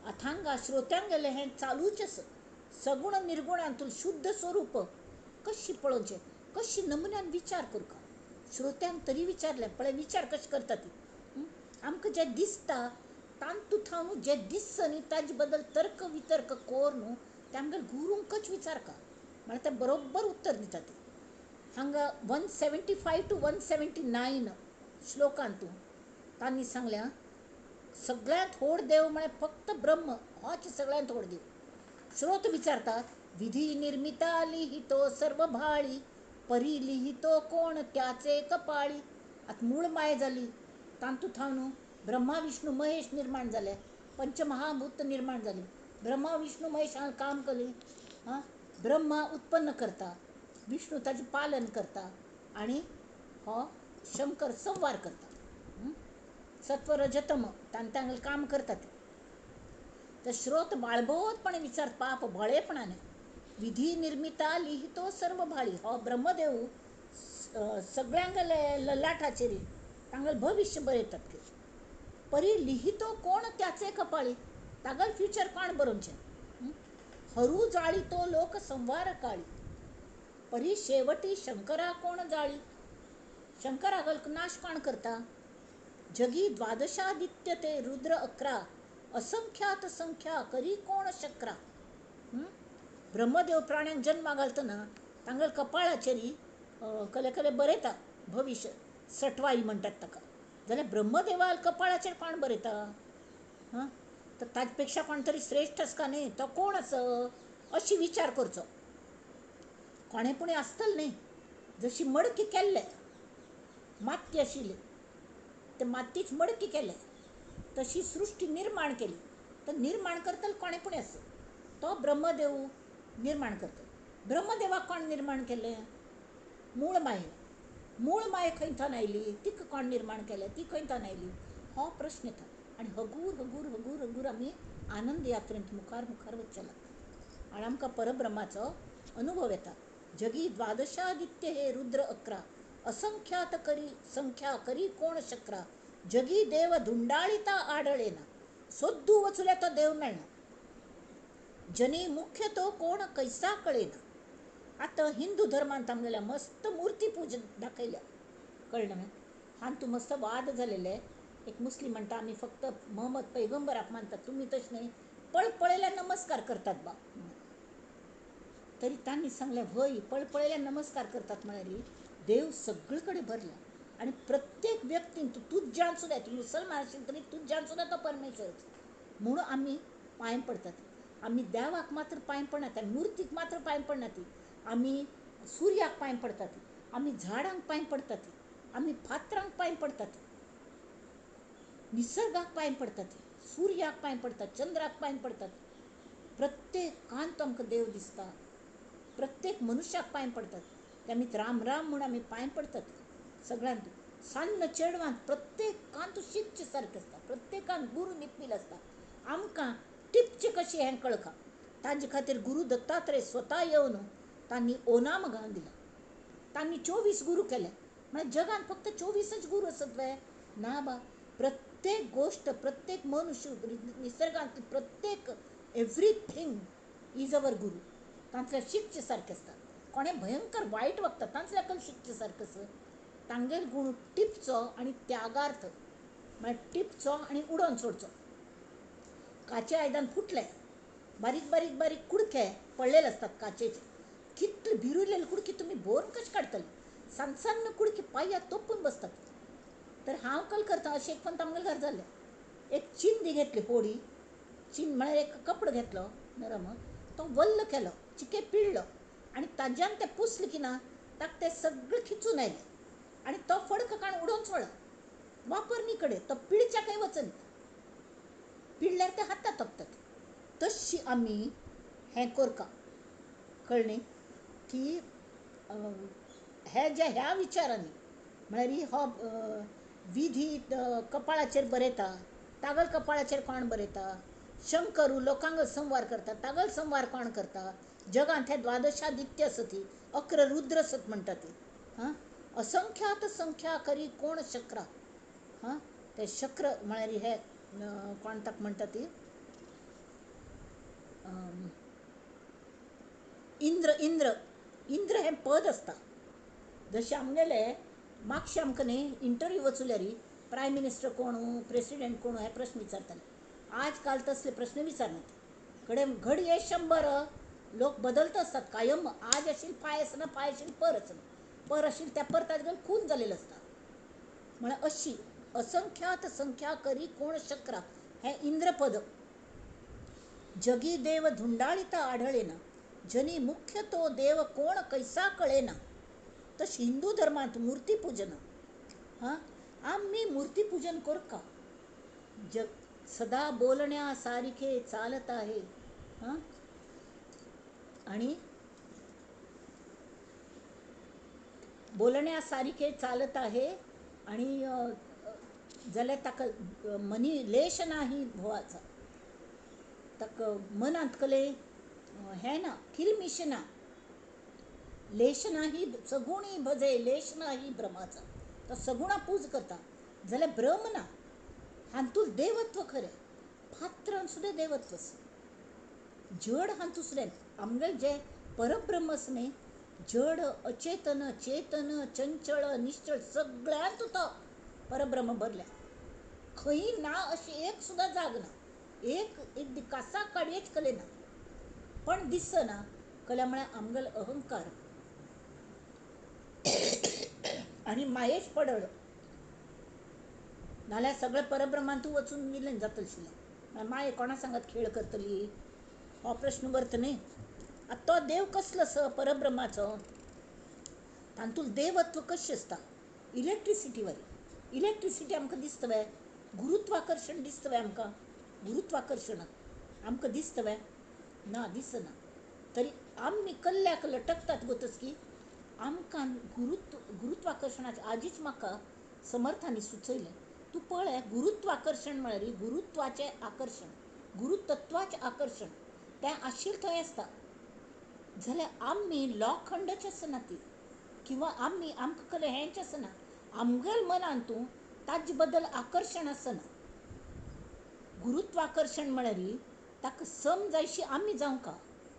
अथांगा श्रोत्यांक गेले हें चालूच आसा. सगुण निर्गुणांतून शुद्ध स्वरूप कशी पळोवचें, कशी नमुन्यान विचार करूं का. श्रोत्यांक तरी विचारलें पळय विचार कशें करता ती. आमकां जें दिसता तांतू थांव जें दिसता न्ही ताजे बद्दल तर्क वितर्क कोर न्हू ते आमगेले गुरूंकच विचार का म्हळ्यार ते बरोबर उत्तर दिता ती. हांगा 175 to 179 श्लोकांतू तांणी सांगल्या सगळ्यांत व्हड देव म्हळ्यार फक्त ब्रह्म होच सगळ्यांत व्हड देव. श्रोत विचारतात, विधी निर्मिता लिहितो सर्व भाळी, परी लिहितो कोण त्याचे कपाळी. आता मूळ माय झाली तांतू थावनू ब्रह्मा विष्णू महेश निर्माण झाले, पंचमहाभूत निर्माण झाली. ब्रह्मा विष्णू महेश हांवें काम केली. हां, ब्रह्मा उत्पन्न करता, विष्णू ताजें पालन करता आणि हो शंकर संवार करता. सत्व रजतम तांतांगें काम करतात. तर श्रोत बाळबोधपणे विचार पाप भळेपणाने, विधी निर्मिता लिहितो सर्व भाळी. हो ब्रह्मदेव सगळ्यांक ललाटाचेर तांगें भविष्य बरयतात. परी लिहितो कोण त्याचे कपाळी, तागल फ्युचर कोण बरोवचें. हरू जाळीतो लोक संवार काळी, परी शेवटी शंकरा कोण जाळी. शंकरागल नाश कोण करता. जगी द्वादशादित्य ते रुद्र 11, असंख्यात संख्या करी कोण शक्रा. ब्रह्मदेव प्राण्यांक जन्मा घालतना तांगेल कपाळाचेर कले कले बरयता भविष्य, सटवाई म्हणटात ताका. जाल्यार ब्रह्मदेवाल कपाळाचेर कोण बरयता. हां, तर ताजे पेक्षा कोण तरी श्रेश्ठ आसता न्ही, तो कोण आस अशी विचार करचो. कोणेपुणी आसतले न्ही. जशी मडकी केल्ले माती आशिल्ली, ते मातीच मडकी केले, तशी सृष्टी निर्माण केली. तर निर्माण करतले कोणेपुणी आस, तो ब्रह्मदेव निर्माण करता. ब्रह्मदेवाक कोण निर्माण केले. मूळ माये. मूळ माय खंयच्यान आयली, तिका कोण निर्माण केलें, ती खंयच्यान आयली, हो प्रश्न येता. आनी हगूर हगूर हगूर हगूर आमी आनंद यात्रेंत मुखार मुखार वच्चें लागता आनी आमकां परब्रह्माचो अनुभव येता. जगी द्वादशादित्य हे रुद्र 11, असंख्यात करी संख्या करी कोण शक्रा. जगी देव धुंडाळिता आढळेना, सोद्दू वचुले तो देव मेळना. जनी मुख्य तो कोण कैसा कळेना. आता हिंदू धर्मांत आमगेल्या मस्त मूर्ती पूजा दाखयल्या, कळ्ळें न्ही. हातूंत मस्त वाद जालेले. एक मुस्लीम म्हणटा आमी फक्त मोहम्मद पैगंबराक मानतात, तुमी तशें न्ही, पळयल्यार नमस्कार करतात बा. तरी तांणी सांगलें व्हय, पळयल्यार नमस्कार करतात म्हळ्यार देव सगळे कडेन भरला आनी प्रत्येक व्यक्तीन तुज्यान सुद्दां, तूं मुसलमान आशिल्लो तरी तुज्यान सुद्दां तो परमेश्वरच म्हणून आमी पांय पडटात. आमी देवाक मात्र पांय पडनात, मुर्तीक मात्र पांय पडनात. आमी सुर्याक पांय पडटात, आमी झाडांक पांय पडटात, आमी फातरांक पांय पडटात, निसर्गाक पांय पडटात, सुर्याक पांय पडटात, चंद्राक पांय पडटात. प्रत्येकांत आमकां देव दिसता. प्रत्येक मनशाक पांय पडटात. ते आमी राम राम म्हूण आमी पांय पडटात सगळ्यांक. सान्न चेडवांत प्रत्येकांत शिकचे सारकें आसता, प्रत्येकांत गुरू निपील आसता. आमकां टिपचें कशें हें कळका. तांचे खातीर गुरू दत्तात्रय स्वता येवन तांणी ओनाम घालून दिला. तांणी 24 गुरू केले. म्हळ्यार जगांत फक्त 24च गुरू आसत वे ना बा. प्रत्येक गोष्ट, प्रत्येक मनुष्य, निसर्गांत प्रत्येक एवरीथींग इज अवर गुरू. तांतले शिकचे सारकें आसता. कोणें भयंकर वायट वागता तांचल्याकल शिकचे सारकें आसा. तांगेल गुण टिपचो आनी त्यागार्थ, म्हळ्यार टिपचो आनी उडोवन सोडचो. काचे आयदन फुटले, बारीक बारीक बारीक कुडके पडलेले आसतात काचेचे. कितले भिरुलेले कुडके तुमी भोवन कशें काडटले. सन्न सन्न कुडके पांयाक तोपून बसतात. तर हांव कल करता अशें एक फावट आमगेल्या घर जाल्लें. एक चिंदी घेतली होडी, चिंद म्हळ्यार एक कपडो घेतलो नरम, तो वल्ल केलो, चिके पिळ्ळो आनी ताज्यान तें पुसलें की ना, ताका तें सगळें खिचून आयलें आनी तो फडको काडून उडोवन सोडलो. वापरनी कडेन तो पिळच्याकय वचना. पिळ्ळ्यार ते हातां तपतात. तशी आमी हें करता, कळ्ळें न्ही, की हे जे ह्या विचारांनी म्हळ्यार हो विधी कपाळाचेर बरयता, तागल कपाळाचेर कोण बरयता. शंकरू लोकांक संवार करता, तागल संवार कोण करता. जगांत हे द्वादशादित्य आसा ती, 11 रुद्र आसत म्हणटा ती. हां, असंख्यात संख्या करी कोण शक्रा. हां, ते शक्र म्हळ्यार हे कोण ताका म्हणटा ती इंद्र. इंद्र इंद्र हें पद आसता. जशें आमगेले मागशें आमकां न्ही इंटरव्यू वचूल्यार प्रायम मिनिस्टर कोण, प्रेसिडेंट कोण, हे प्रश्न विचारताले. आज काल तसले प्रश्न विचारनात. कडेन घडये 100 लोक बदलत असतात कायम. आज आशिल्ले फाय आसना, फाय आशिल्ले पर आसना, पर आशिल्ले त्या पर ताजे खून जालेलो आसता. म्हळ्यार अशी असंख्यात संख्या करी कोण शक्रा, हे इंद्रपद. जगी देव धुंडाळीता आढळेना, जनी मुख्य तो देव कोण कैसा कळेना. तर हिंदू धर्मात मूर्तीपूजन, हां, आम्ही मूर्तीपूजन करू का? जग सदा बोलण्यासारखे चालत आहे. हां, आणि बोलण्यासारखे चालत आहे. आणि जाल्यार ताका मनी लेश नाही भोवाचा. तक मनात कले हे ना किलमिश ना, लेश नाही सगुणी भजे लेश नाही भ्रमाचा. तर सगुणा पूज करता जाल्यार भ्रम ना, हांतूल देवत्व खरें. पात्रान सुद्धा देवत्व जड हांतुसलें आमगेल जे परब्रह्म आसा न्ही, जड अचेतन चेतन चंचळ निश्चळ सगळ्यांत तो परब्रह्म भरल्या. खंय ना अशी एक सुद्धा जाग ना, एक कासा काडयेच कले ना. पण दिसना कल्या म्हळ्यार आमगेल अहंकार आणि मायेच पडळ. नाल्यार सगळें परब्रह्मान तूं वचून मिलेन जातलें. माये कोणा सांगत खेळ करतली, हो प्रश्न करता न्ही. तो देव कसलो आसा परब्रह्माचो, तातूंत देवत्व कशें आसता. इलेक्ट्रिसिटी वरी इलेक्ट्रिसिटी आमकां दिसतवे, गुरुत्वाकर्षण दिसतवे आमकां. गुरुत्वाकर्षण आमकां दिसतवे ना, दिसना. तरी आमी कल्ल्याक लटकतात गोतस की आमकां गुरुत्वाकर्षणाचें आजीच म्हाका समर्थांनी सुचयलें. तूं पळय, गुरुत्वाकर्षण म्हळ्यार गुरुत्वाचें आकर्शण, गुरुतत्वाचें आकर्शण तें आशिल्लें थंय आसता. जाल्यार आमी लोखंडाचें आसना ती, किंवा आमकां कले हेंच आसना. आमगेल मनान तूं ताजे बद्दल आकर्शण आसना. गुरुत्वाकर्षण म्हळ्यार ताका सम जायशी आमी जावंक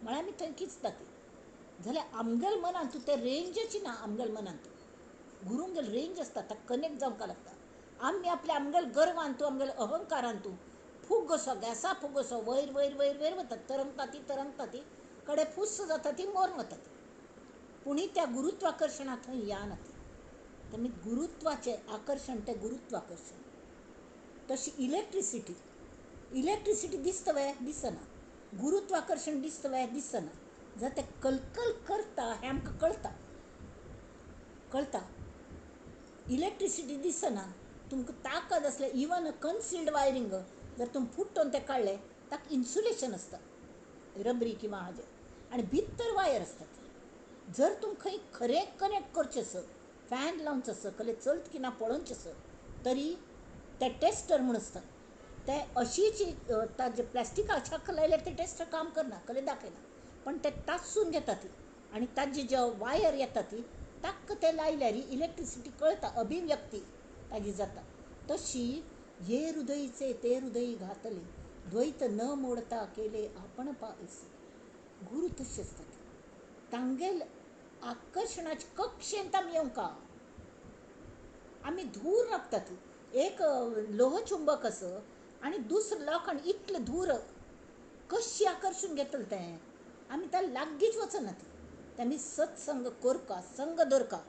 म्हळ्यार आमी थंय किचता ती. जाल्यार आमगेल मनान तूं तें रेंजची ना. आमगेल मनान तूं गुरूंगेल रेंज आसता, ताका कनेक्ट जावंक लागता. आमी आपल्या आमगेल गर्वान तूं, आमगेल अहंकारान तूं फूग कसो गॅसा फूग कसो वयर वयर वयर वयर वता, तरंगता ती कडे फुस्स जाता ती, मोर वता ती. पूण त्या गुरुत्वाकर्शणात थंय याना ती. तेमी गुरुत्वाचें आकर्शण, तें गुरुत्वाकर्शण. तशी इलेक्ट्रिसिटी दिसतवे, दिसना. गुरुत्वाकर्षण दिसतवे, दिसना. जर ते कलकल करता हें आमकां कळटा. इलेक्ट्रिसिटी दिसना, तुमकां ताकद आसले इवन कन्सिल्ड वायरींग जर तुम फुट्टोन तें काडलें, ताका इन्सुलेशन आसता रबरी किंवा हाजें, आनी भितर वायर आसता. जर तुम खंय खरें कनेक्ट करचें आसत, फॅन लावचो आसत, कले चलता की ना पळोवचें आसत, तरी ते टेस्टर म्हूण आसता. ते अशीच ताजे प्लास्टिकाक छाक लायल्यार ते टेस्टर काम करना, कले दाखयना. पण ते तासून घेता ती, आनी ताजी ज्यो वायर येता ती ताक्क ते लायल्यार इलेक्ट्रिसिटी कळटा, अभिव्यक्ती ताजी जाता. तशी ये हृदयीचे ते हृदयी घातले, द्वैत न मोडता केले आपण पायसे. गुरु तशी असतात. तांगेल आकर्षणाचे कक्षेंत आमी येवंका. आमी धूर राखतात. एक लोहचुंबक असं आणि दुसरं लोखंड इतलें धूर कशी आकर्षून घेतलं तें. आमी त्या लागींच वचना ती. तेमी सत्संग करका, संग धरका,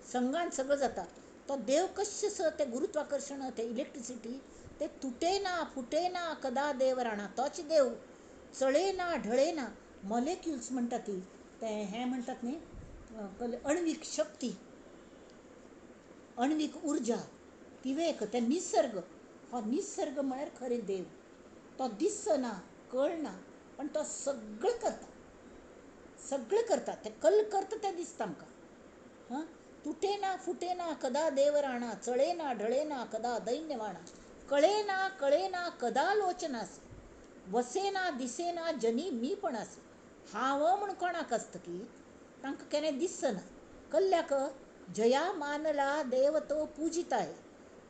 संगान सगळं जाता. तो देव कशें आसा, तें गुरुत्वाकर्षण, तें इलेक्ट्रिसिटी, ते तुटेना फुटेना कदा देव राणा. तोच देव चळेना ढळेना. मॉलिक्युल्स म्हणटा ती, ते हें म्हणटात न्ही, अण्विक शक्ती, अण्विक उर्जा, विवेक, ते निसर्ग. हो निसर्ग म्हळ्यार खरें देव. तो दिसना, कळना, पण तो सगळं करता. ते कल करता तें दिसता आमकां. हां, तुटेना फुटेना कदा देव राणा, चळेना ढळेना कदा दैन्यवाणा, कळेना कदा लोचनास, वसेना दिसेना जनी मी पण आस. हांव म्हूण कोणाक आसता की तांकां केन्ना दिसना. कल्ल्याक जया मानला देव तो पूजिताय,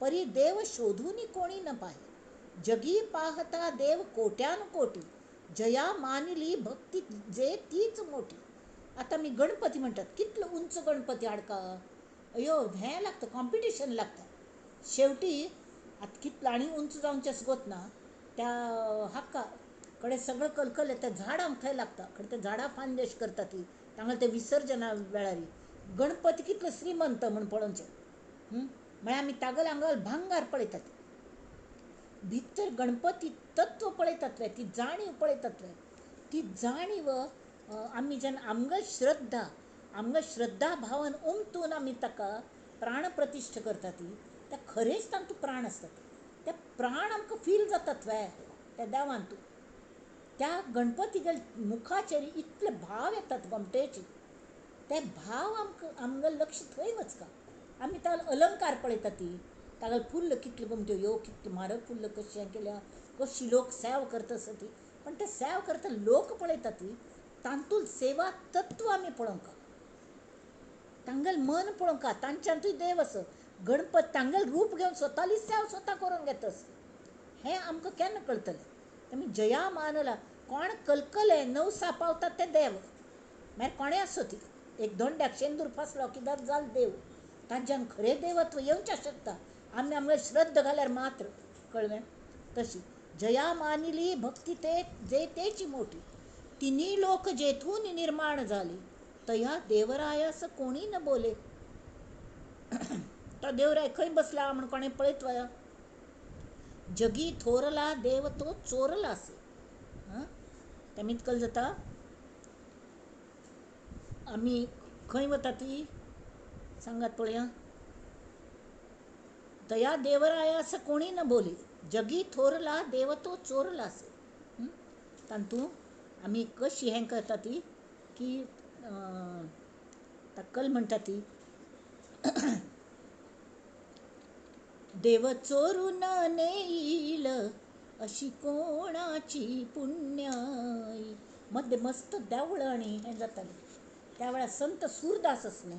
परी देव शोधूनी कोणी न पाहे. जगी पाहता देव कोट्यान कोटी, जया मानली भक्ती जे तीच मोठी. आता मी गणपती म्हणटात, कितलो उंच गणपती हाडका, अयो हें लागता, कॉम्पिटिशन लागता. शेवटी आतां कितलो आनी उंच जावचें आसा ना, त्या हाका कडे सगळं कलकल येता, झाडांक थंय लागता. कडे ते झाडां फांदी अशी करता ती, तांगें ते विसर्जना वेळारी गणपती कितलो श्रीमंत म्हूण पळोवचें. म्हळ्यार आमी तागल हांगल भांगार पळयतात, भितर गणपती तत्व पळयतात वे, ती जाणीव पळयतात वे, ती जाणीव आमी जेन्ना आमगे श्रद्धा भावान उमटून आमी ताका प्राण प्रतिश्ठ करता ती, त्या खरेंच तातूंत प्राण आसतात. ते प्राण आमकां फील जातात वे त्या देवांतू. त्या गणपतीगेल मुखाचेर इतले भाव येतात गोमटेची, ते भाव आमगें लक्ष थंय वचका. आमी ताका अलंकार पळयता ती, तागेले फुल्ल कितले गमत्यो, ह्यो कितले म्हारग फुल्ल कशें केल्या, कशी लोक सेवा करता आसा ती. पण ते सेवा करता लोक पळयता ती, तांतूंत सेवा तत्व आमी पळोवंक, तांगेल मन पळोवंक, तांच्यांतूय देव आसा. गणपत तांगेल रूप घेवन स्वताली सेवा स्वता करून घेतास, हें आमकां केन्ना कळटलें. आमी जया मानला, कोण कलकले नवसा पावतात ते देव, मागीर कोणें आसूं ती, एक धोंड्याक शेंदूर फासलो कित्याक जालो देव, तांच्यान खरें देवत्व येवचें शकता. आमी आमगे श्रद्ध घाल्यार मात्र कळ्ळें. तशी जया मानिली भक्ती जे तेची मोठी, तिन्ही लोक जेथून निर्माण झाले, तया देवरायास कोणी न बोले. तो देवराय खंय बसला म्हण कोणें पळयत वया. जगी थोरला देव तो चोरला असे. तें कल जाता. आमी खंय वता ती सांगात पळया. तया देवरायास कोणी न बोले, जगी थोरला देव तो चोरला असे. तांतू आमी कशी हें करता ती की तक्कल म्हणटा ती, देव चोरून नेईल अशी कोणाची पुण्याई. मध्ये मस्त देवळं आनी हें जातालें. त्या वेळार संत सूरदास असलें.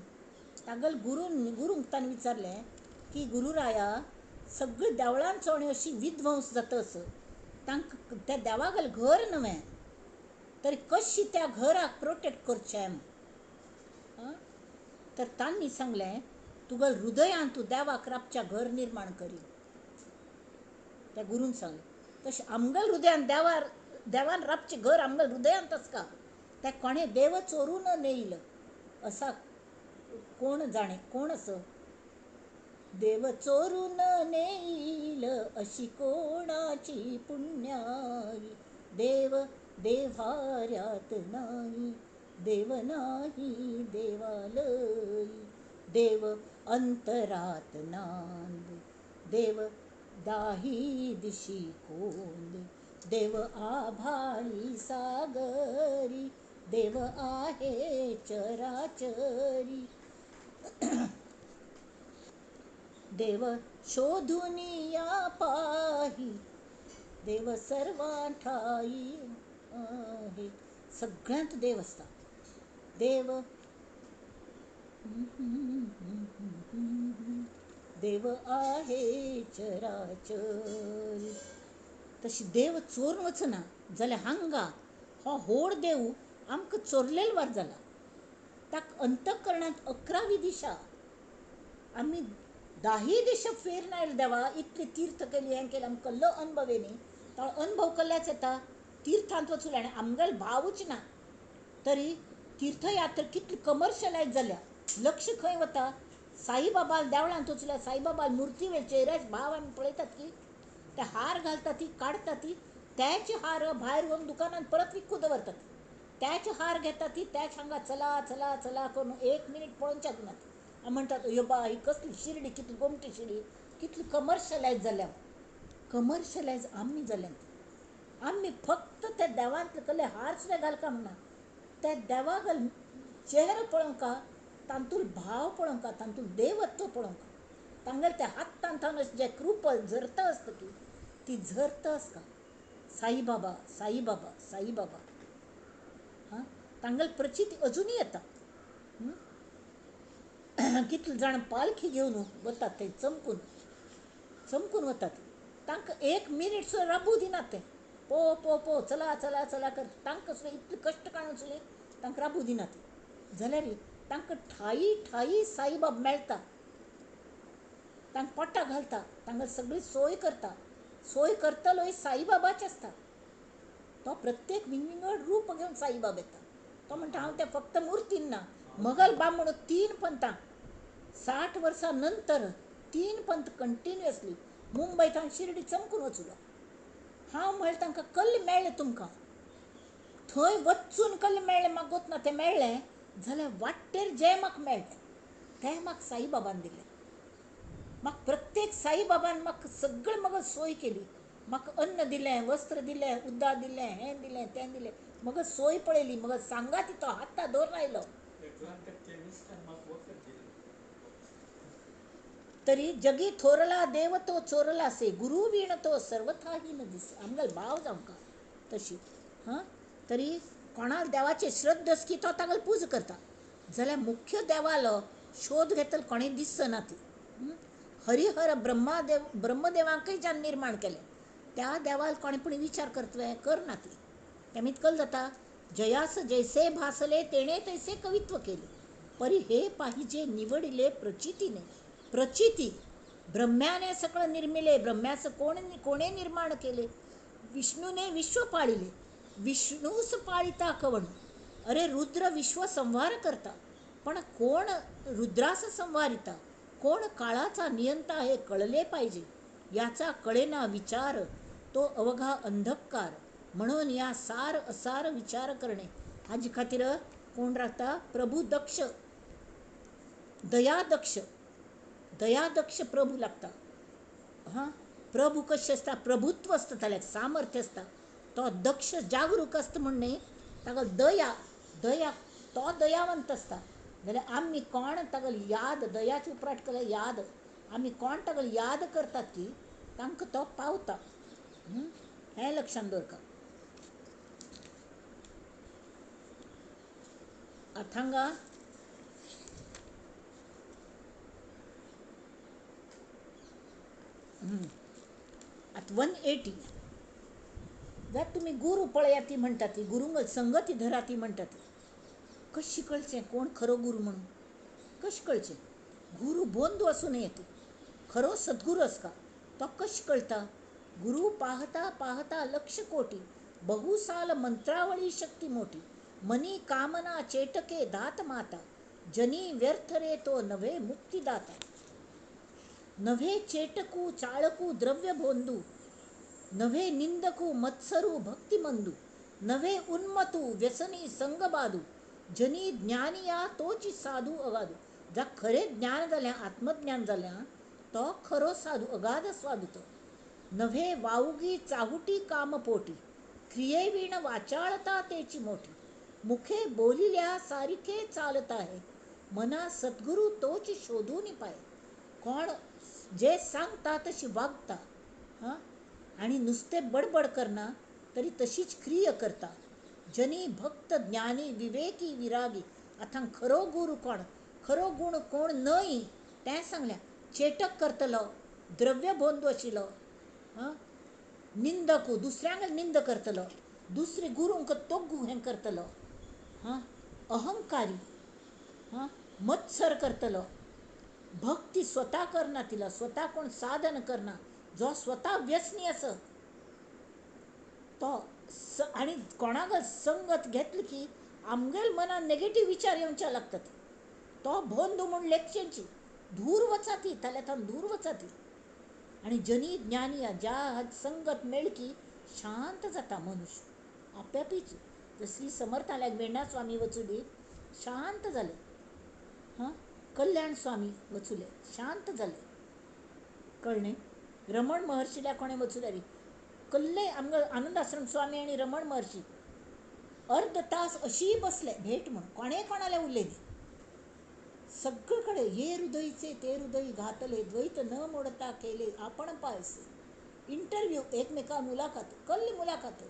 तागेल गुरूंक ताणें विचारलें की गुरुराया, सगळी देवळांचो आनी अशी विध्वंस जातस, तांकां त्या देवागेल घर नवें, तरी कशी त्या घराक प्रोटेक्ट करचें. तर तांणी सांगलें, तुगेल हृदयान तूं देवाक राबच्या घर निर्माण करी. त्या गुरून सांगलें. तशें आमगेल हृदयान देवान राबचें घर आमगेल हृदयांत आसता. तें कोणें देव चोरून नेईल असा कोण जाणे, कोण असो. देव चोरून नेईल अशी कोणाची पुण्याई. देव देव्हाऱ्यात नाही, देव नाही देवालयी. देव अंतरात नांद, देव दाही दिशी कोंद. देव आभाळी सागरी, देव आहे चराचरी. देव शोधून या पाही, देव सर्वां ठाई आहे. सगळ्यांत देव असता. देव देव आहे चराचरी. तशी देव चोरून वचना जाल्यार हांगा हो व्हड देव आमकां चोरलेलो वार जाला. ताका अंतकरणांत 11वी दिशा, आमी 10 दिशा फेरून आयले देवा. इतली तीर्थ केली, हें केलें, आमकां कसलो अनुभव न्ही. तो अनुभव कसल्याच येता, तीर्थांत वचून. आनी आमगेलो भावूच ना, तरी तीर्थयात्रा कितली कमर्शलायज जाल्या. लक्ष खंय वता, साईबाबा देवळांत वचल्यार साईबाबा मुर्ती वयर चेहऱ्याचे भाव आमी पळयतात की, ते हार घालता ती, काडटा ती, त्याचे हार भायर व्हरून दुकानांत परत विकूं दवरतात. त्याचे हार घेता ती, त्याच हांगा चला चला चला करून 1 मिनीट पळोवनच नात. म्हणटात यो बा ही कसली शिर्डी, कितली गोमटी शिर्डी, कितली कमर्शलायज जाल्या. कमर्शलायज आमी जाल्यांत. आमी फक्त त्या देवांतले कसले हार सुद्दां घालका म्हणना, त्या देवागेल चेहरो पळोवंका, तांतूंत भाव पळोवंका, तांतूंत देवत्व पळोवंका. तांगेले त्या हातांत जे कृपा झरता आसता की, ती झरता आसता. साईबाबा साईबाबा साईबाबा. तांगेली प्रचिती अजुनूय येता. कितले जाण पालखी घेवन वतात थंय, चमकून वतात. तांकां 1 मिनीट सुद्दां राबू दिनात. ते पो चला चला चला करता. तांकां सुद्दां इतले कश्ट काडून सुद्दां तांकां राबू दिनात. जाल्यार तांकां ठायी ठायी साईबाब मेळटा. तांकां पोटां घालता, तांगेली सगळी सोय करता. सोय करतलोय साईबाबाच आसता. तो प्रत्येक विंगड रूप घेवन साईबाब येता. तो म्हणटा हांव तें फक्त मुर्तीन ना, मगल बामणो 3 पंथां 60 वर्सां नंतर 3 पंत कंटिन्युअसली मुंबईत हांव शिर्डी चमकून वचुलो. हांव म्हणलें तांकां कसलें मेळ्ळें तुमकां, थंय वचून कसलें मेळ्ळें म्हाका गोत ना. तें मेळ्ळें जाल्यार वाटेर जें म्हाका मेळ्ळें तें म्हाका साईबाबान दिलें. म्हाका प्रत्येक साईबाबान म्हाका सगळें म्हाका सोय केली. म्हाका अन्न दिलें, वस्त्र दिलें, उदक दिलें, हें दिलें, तें दिलें. म्हाका सोय पळयली, म्हाका सांगात तो हाता दवर आयलो. तरी जगी थोरला देव तो चोरला से, गुरु विण तो सर्वथा ही न दिसे. आमगेलो भाव जावंका तशी. हां तरी कोणाक देवाचे श्रद्ध आसा की तो तागेलो पूज करता, जाल्यार मुख्य देवालो शोध घेतलो कोणें दिसना ती. हरिहर ब्रह्मदेवांकय ज्यान निर्माण केलें त्या देवाल कोणें पूण विचार करतले करना ती. तेमीत कल जाता जयास जैसे भासले तेणे तैसे कवित्व केले, परी हे पाहिजे निवडिले प्रचितीने. प्रचिती ब्रह्म्याने सगळं निर्मिले, ब्रह्म्याचं कोणे निर्माण केले. विष्णूने विश्व पाळिले, विष्णूस पाळिता कवण. अरे रुद्र विश्व संहार करता, पण कोण रुद्रास संहारिता, कोण काळाचा नियंता हे कळले पाहिजे. याचा कळेना विचार तो अवघा अंधकार. म्हणून या सार असार विचार करणे. हाजे खातीर कोण राखता, प्रभू दक्ष, दयादक्ष, दयादक्ष प्रभू लागता. हां प्रभू कशें आसता, प्रभुत्व आसता ताल्याक, सामर्थ्य आसता. तो दक्ष जागरूक आसता म्हणणे ताका दया, दया तो दयावंत आसता. जाल्यार आमी कोण तागेली याद, दयाची उपराट केल्यार याद, आमी कोण तागेली याद करतात की तांकां तो पावता. हें लक्षांत दवरता. आतां हांगा आतां 180 जर तुमी गुरू पळया ती म्हणटा ती गुरूंग संगती धरा ती म्हणटा ती. कशी कळचें कोण खरो गुरू म्हणून, कशें कळचें. गुरू बंधू आसूं नये ती, खरो सद्गुरू आस का तो कशें कळटा. गुरु पाहता पाहता लक्ष कोटी, बहुसाल मंत्रावळी शक्ती मोठी. मनी कामना चेटके दात माता, जनी व्यर्थ रे तो नव्हे मुक्तिदाता. नव्हे चेटकू चाळकू द्रव्य बोंधू, नव्हे निंदकू मत्सरू भक्तिमंदू, नव्हे उन्मतू व्यसनी संगबादू, जनी ज्ञानिया तोची साधू अगाधू. जा खरें ज्ञान जालें, आत्मज्ञान जालें तो खरो साधू अगाध स्वादू तो. नव्हे वावगी चाहुटी कामपोटी, क्रिये विण वाचाळता तेची मोठी. मुखे बोलिल्या सारिखे चालत आहे, मना सद्गुरू तोची शोधून पाय. कोण जे सांगता तशी वागता, हां आणि नुसते बडबड करना तरी तशीच क्रिय करता. जनी भक्त ज्ञानी विवेकी विरागी. आतां खरो गुरू कोण, खरो गुण कोण नय तें सांगल्या. चेटक करतलो, द्रव्य बोंधू आशिल्लो, हां निंदकू दुसऱ्यांक निंद करतलो, दुसरे गुरूंक तोग्गू हें करतलो, हां अहंकारी, हां मत्सर करतलो. भक्ती स्वता करना तिला, स्वता कोण साधन करना, जो स्वता व्यसनी आसा तो आणि कोणाक संगत घेतली की आमगेल मनान नेगेटीव विचार येवचे लागतात. तो बोंधू म्हूण लेखचेंची, दूर वचा ती, ताल्याथान दूर वचा ती. आणि जनी ज्ञानी ज्या संगत मेळ्ळी की शांत जाता मनुष्य आपोआपीच. श्री समर्थाल्याक बेंडा स्वामी वचुली शांत जाले, हां कल्याण स्वामी वचुले शांत जाले, कळ्ळें. रमण महर्शील्या कोणें वचुल्यारी कल्ले आमगे आनंद आश्रम स्वामी आणि रमण महर्शी अर्ध तास अशी बसले भेट म्हणून, कोणें कोणाले उरलेली. सगळे कडे हे हृदयचे ते हृदय घातले, द्वैत न मोडता केले आपण पायसे. इंटरव्ह्यू, एकमेका मुलाखत, कसली मुलाखत,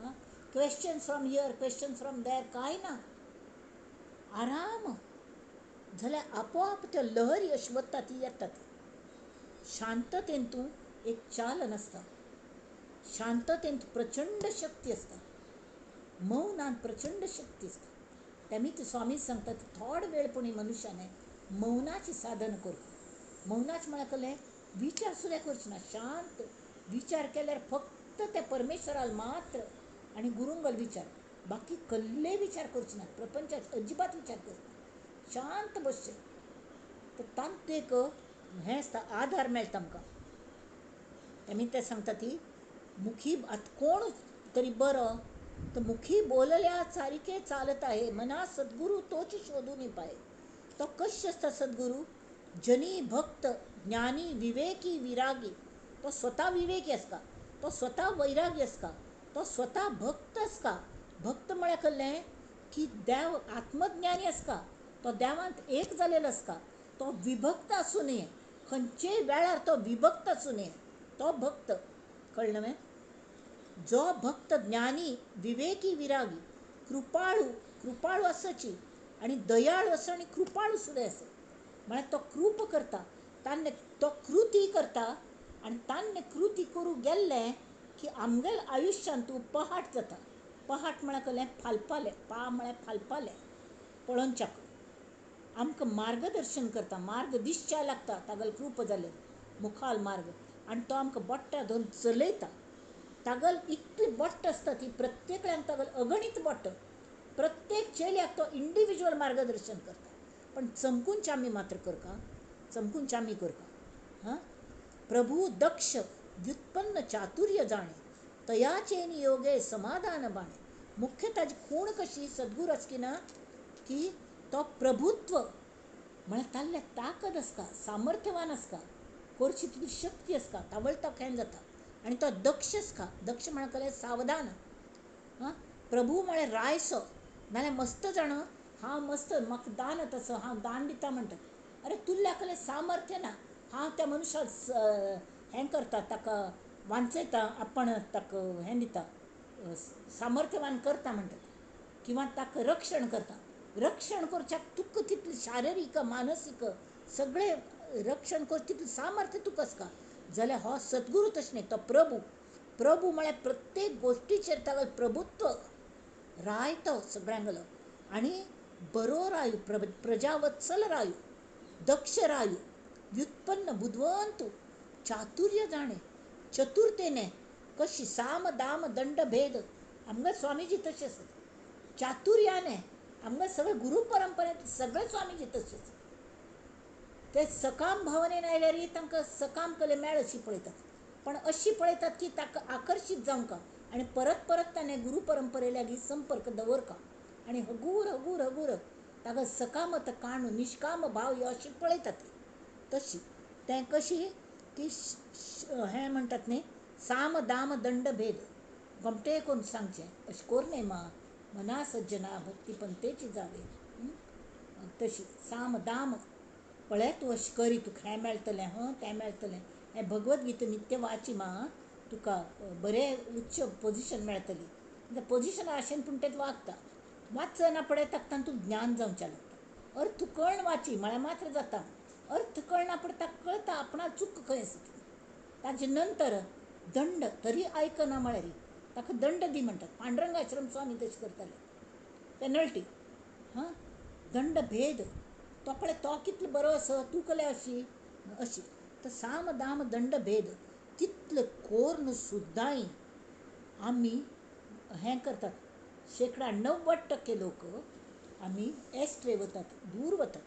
हां question from here question from there, काय ना आराम जाल्यार आपोआप त्यो लहरी अशी वता ती येता ती. शांततेंतू एक चालन आसता, शांततेंत प्रचंड शक्ती आसता, मौनान प्रचंड शक्ती आसता. तेमी स्वामी सांगतात थोडे वेळ पुणी मनुष्याने मौनाची साधन करता. मौनाची म्हळ्यार कसलें विचार सुद्दां करचना, शांत विचार केल्यार फक्त त्या परमेश्वराल मात्र आनी गुरूंगल विचार, बाकी कसले विचार करचना, प्रपंचात अजिबात विचार करचना, शांत बसचें. तर तांत एक हें आसता आधार मेळटा आमकां. तेमी ते सांगता ती मुखी आतां कोण तरी बरो तर मुखी बोलल्या सारखे चालत आहे, मना सद्गुरू तोच शोधून पाहे. तो कश असता सद्गुरू? जनी भक्त ज्ञानी विवेकी विरागी. तो स्वतः विवेकी आसता, तो स्वतः वैरागी आसता, तो स्वतः भक्त आसता. भक्त म्हळ्यार कहलें की देव आत्मज्ञानी आसता, तो देवांत एक जालेलो आसता. तो विभक्त आसूं नये, खंयचेय वेळार तो विभक्त आसूं नये, तो भक्त. कळ्ळें न्हय? जो भक्त ज्ञानी विवेकी विरागी कृपाळू, कृपाळू आसची आनी दयाळू असो आनी कृपाळू सुद्दां असो. म्हळ्यार तो कृप करता, तान्ने तो कृती करता आनी तान्ने कृती करूं गेल्लें की आमगेल आयुश्यान तूं पहाट जाता. पहाट म्हळ्यार कहलें फालपालें, पा म्हळ्यार फालपालें, पळोवच्याक. आमकां मार्गदर्शन करता, मार्ग दिसच्या लागता तागेल कृप जाल्यार, मुखाल मार्ग. आनी तो आमकां बोट्टां धरून चलयता. तागेल इतली बोट्ट आसता ती, प्रत्येकल्यान तागेल अगणित बोट्ट. प्रत्येक चेल्याक तो इंडिविज्युअल मार्गदर्शन करता. पण चमकून चामी मात्र करका, चमकून चामी करका. हां, प्रभू दक्ष व्युत्पन्न चातुर्य जाणे, तयाचे नियोगे समाधान बाणे. मुख्य ताजी खूण कशी सद्गुरू आसकी ना की तो प्रभुत्व म्हळ्यार ताल्ले ताकद आसता, सामर्थ्यवान आसता, करची तितली शक्ती आसता, ताबडतोब हें जाता. आनी तो दक्ष आसता. दक्ष म्हळ्यार कहलें सावधान. हां, प्रभू म्हळ्यार रायसो. नाल्यार मस्त जाण हांव मस्त, म्हाका दान तसो, हांव दान दिता म्हणटा. अरे तुल्ल्या कहलें सामर्थ्य ना, हांव त्या मनशाक हें करता, ताका वांचयता, आपण ताका हें दिता, सामर्थ्यवान करता म्हणटा. किंवा ताका रक्षण करता. रक्षण करच्याक तुका तितलें शारिरीक मानसीक सगळें रक्षण कर तितलें सामर्थ्य तुका आसता. जाल्यार हो सद्गुरू तशें न्ही, तो प्रभू. प्रभू म्हळ्यार प्रत्येक गोश्टीचेर तागेलें प्रभुत्व. राय तो सगळ्यांगलो आनी बरो रायू, प्रजावत्सल रायू, दक्ष रायू, व्युत्पन्न बुद्वंतू, चातुर्य जाणे, चतुरतेने कशी साम दाम दंड भेद. आमगे स्वामीजी तशें आसत. चातुर्याने आमगे सगळे गुरु परंपरेंत सगळे स्वामीजी तशेंच. ते सकाम भावनेन आयल्यार तांकां सकाम कले मेळ अशी पळयतात, पण अशी पळयतात की ताका आकर्शीत जावंका आनी परत परत ताणें गुरु परंपरे लागीं संपर्क दवरका आनी हगूर हगूर हगूर ताका सकामत काणू निश्काम भाव ह्यो अशी पळयतात. तशी तें कशी की हें म्हणटात न्ही, साम दाम दंड भेद गोमटे करून सांगचें अशें कोर न्ही. मना सज्जना भक्ती पंथेची जावे. तशी साम दाम पळय, तूं अशें करी, तुका हें मेळटलें, तें मेळटलें. हें भगवत गीता नित्य वाची मा, तुका बरें उच्च पोजिशन मेळटली. पोजिशना आशेन पूण तें वागता. वाचना पळय ताका तातूंत ज्ञान जावचें लागता. अर्थ कळण वाची म्हळ्यार मात्र जाता. अर्थ कळना पूण ताका कळटा आपणा चूक खंय आसा ती. ताजे नंतर दंड तरी आयकना म्हळ्यार ताका दंड दी म्हणटात. पांडुरंग आश्रम स्वामी तशें करताले, पेनल्टी. हां, दंड भेद. तो पळय तो कितलो बरो आसा, तूं कले अशी अशी. तर साम दाम दंड भेद तितले कोरून सुद्दांय आमी हें करतात. 90% लोक आमी एस्ट्रे वतात, दूर वतात.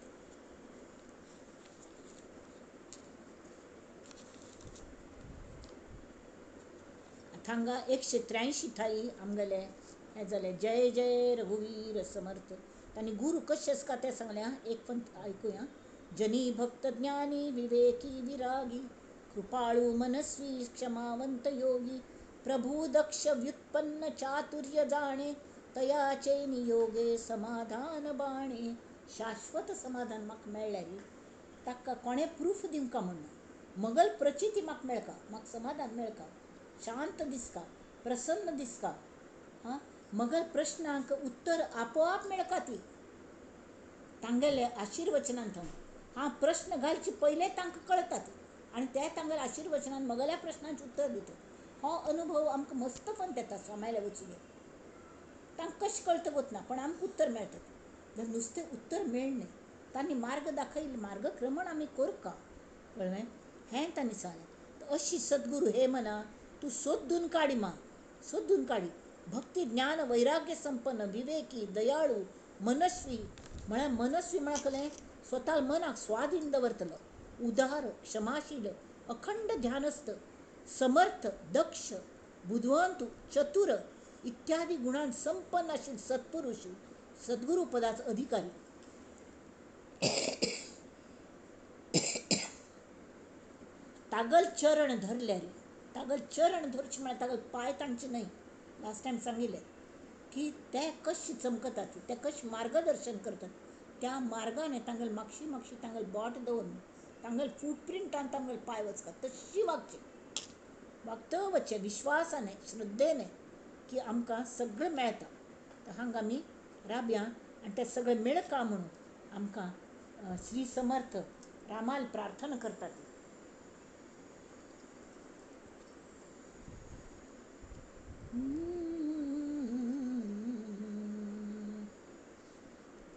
हांगा 183 ठाई आमगेले हें जालें. जय जय रघुवीर समर्थ. तांणी गुरू कशें आसता तें सांगलें. एक पंथ आयकुया. जनी भक्त ज्ञानी विवेकी विरागी कृपाळू मनस्वी क्षमावंत योगी प्रभू दक्ष व्युत्पन्न चातुर्य जाणे तयाचे नियोगे समाधान बाणे. शाश्वत समाधान म्हाका मेळ्ळ्यार ताका कोणें प्रूफ दिवंका म्हणना. मगल प्रचिती म्हाका मेळका, म्हाका समाधान मेळका, शांत दिसता, प्रसन्न दिसता. हां, मगल प्रश्नांक उत्तर आपोआप मेळका ती तांगेले आशिर्वचनांत. हांव प्रश्न घालचे पयलें तांकां कळटात आनी ते तांगेल्या आशिर्वचनान मगल्या प्रश्नांचें उत्तर दितात. हो अनुभव आमकां मस्तपण येता. स्वाम्याल्या वचून तांकां कशें कळटा वतना, पण आमकां उत्तर मेळटात. जर नुस्तें उत्तर मेळ्ळें, तांणी मार्ग दाखयले, मार्गक्रमण आमी करता. कळ्ळें? हें तांणी सांगलें. अशी सद्गुरू हे मना तूं सोदून काडी मा, सोदून काडी. भक्ती ज्ञान वैराग्य संपन्न विवेकी दयाळू मनस्वी. म्हळ्यार मनस्वी म्हळ्यार कहलें स्वता मनाक स्वाधीन दवरतलो. उदार, क्षमाशील, अखंड ध्यानस्थ, समर्थ, दक्ष, बुद्धिवंत, चतुर इत्यादी गुणां संपन्न असेल सत्पुरुष, सद्गुरु पदाचा अधिकारी. तागल चरण धरल्या रे, तागल चरण धरची म्हणा, तागल पाय ताणचे नाही. लास्ट टाइम सांगितले की त्या कशी चमकतात, त्या कशी मार्गदर्शन करतात, त्या मार्गाने तांगल मागशी मागशी तांगल बॉट दवरून तांगल फूटप्रिंट आणि तांगल पाय वचतात तशी वागचे. वागतं वच्चे विश्वासाने, श्रद्धेने की आमकां सगळें मेळटा. तर हांगा आमी राबया आनी तें सगळें मेळका म्हणून आमकां श्री समर्थ रामाल प्रार्थना करतात.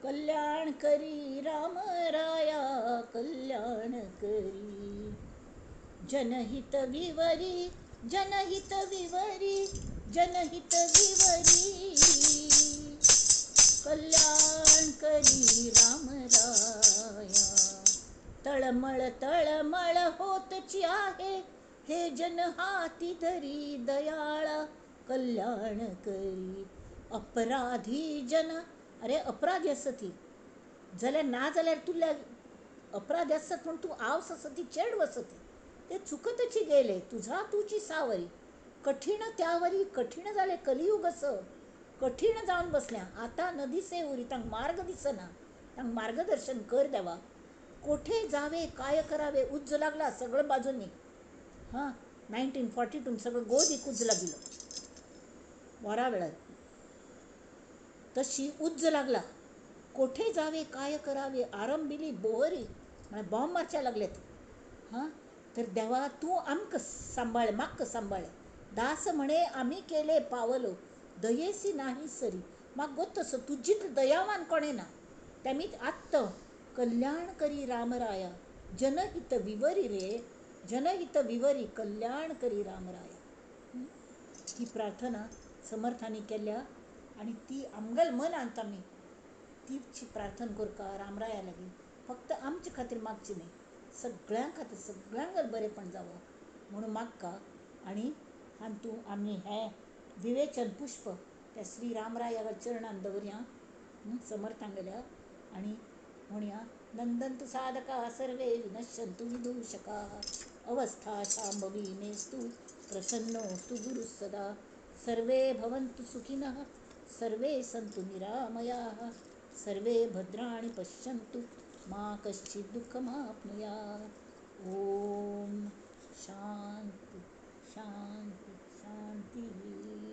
कल्याण करी राम राया, कल्याण करी जनहित विवरी, जनहित विवरी, जनहित विवरी, कल्याण करी राम राया. तळमळ तळमळ होतची आहे, हे जन हाती धरी दयाळा, कल्याण करी. अपराधी जन, अरे अपराधी असती जाल्यार ना जाल्यार तुला अपराधी असत म्हणून तू आवस असती चेड वसती, ते चुकतची गेले तुझा तुझी सावरी. कठीण त्यावरी कठीण झाले कलियुग असं, कठीण जाऊन बसल्या आता नदी से उरी. तांक मार्ग दिसना, तांक मार्गदर्शन कर देवा. कोठे जावे काय करावे उज्ज लागला सगळं बाजूंनी. हां 1942 सगळं गोदीक उज्ज लागिलो वरा वेळार. तशी उज्ज लागला, कोठे जावे काय करावे आरंभिली बोहरी, म्हणजे बॉम्ब मारच्या लागलेत. हां तर देवा तू आमक सांभाळ, माक्क सांभाळ. दास म्हणे आम्ही केले पावलो, दयेसी नाही सरी. माग गोत्तसं तुझीत दयावान कोणे ना. त्यामीत आत्त कल्याण करी रामराया, जनहित विवरी रे, जनहित विवरी, कल्याण करी रामराया. ही प्रार्थना समर्थांनी केल्या आणि ती आमगल मन आणता मी तीची प्रार्थना करका रामराया लागीं. फक्त आमचे खातीर मागची नाही, सगळ्यां खातीर सगळ्यांक बरेंपण जावं म्हणून मागका. आणि हातूं आमी हें विवेचन पुष्प त्या श्री रामराया चरणान दवरया समर्थांगल्या. आणि म्हणया नंदन्तु साधका सर्वे विनश्यन्तु विदूषका, अवस्था शाम्भवी मेस्तु प्रसन्नोऽस्तु गुरुः सदा. सर्वे भवन्तु सुखिनः, सर्वे सन्तु निरामयाः, सर्वे भद्राणि पश्यन्तु मा कश्चित् दुःखमाप्नुयात्. ॐ शान्ति शान्ति शान्तिः.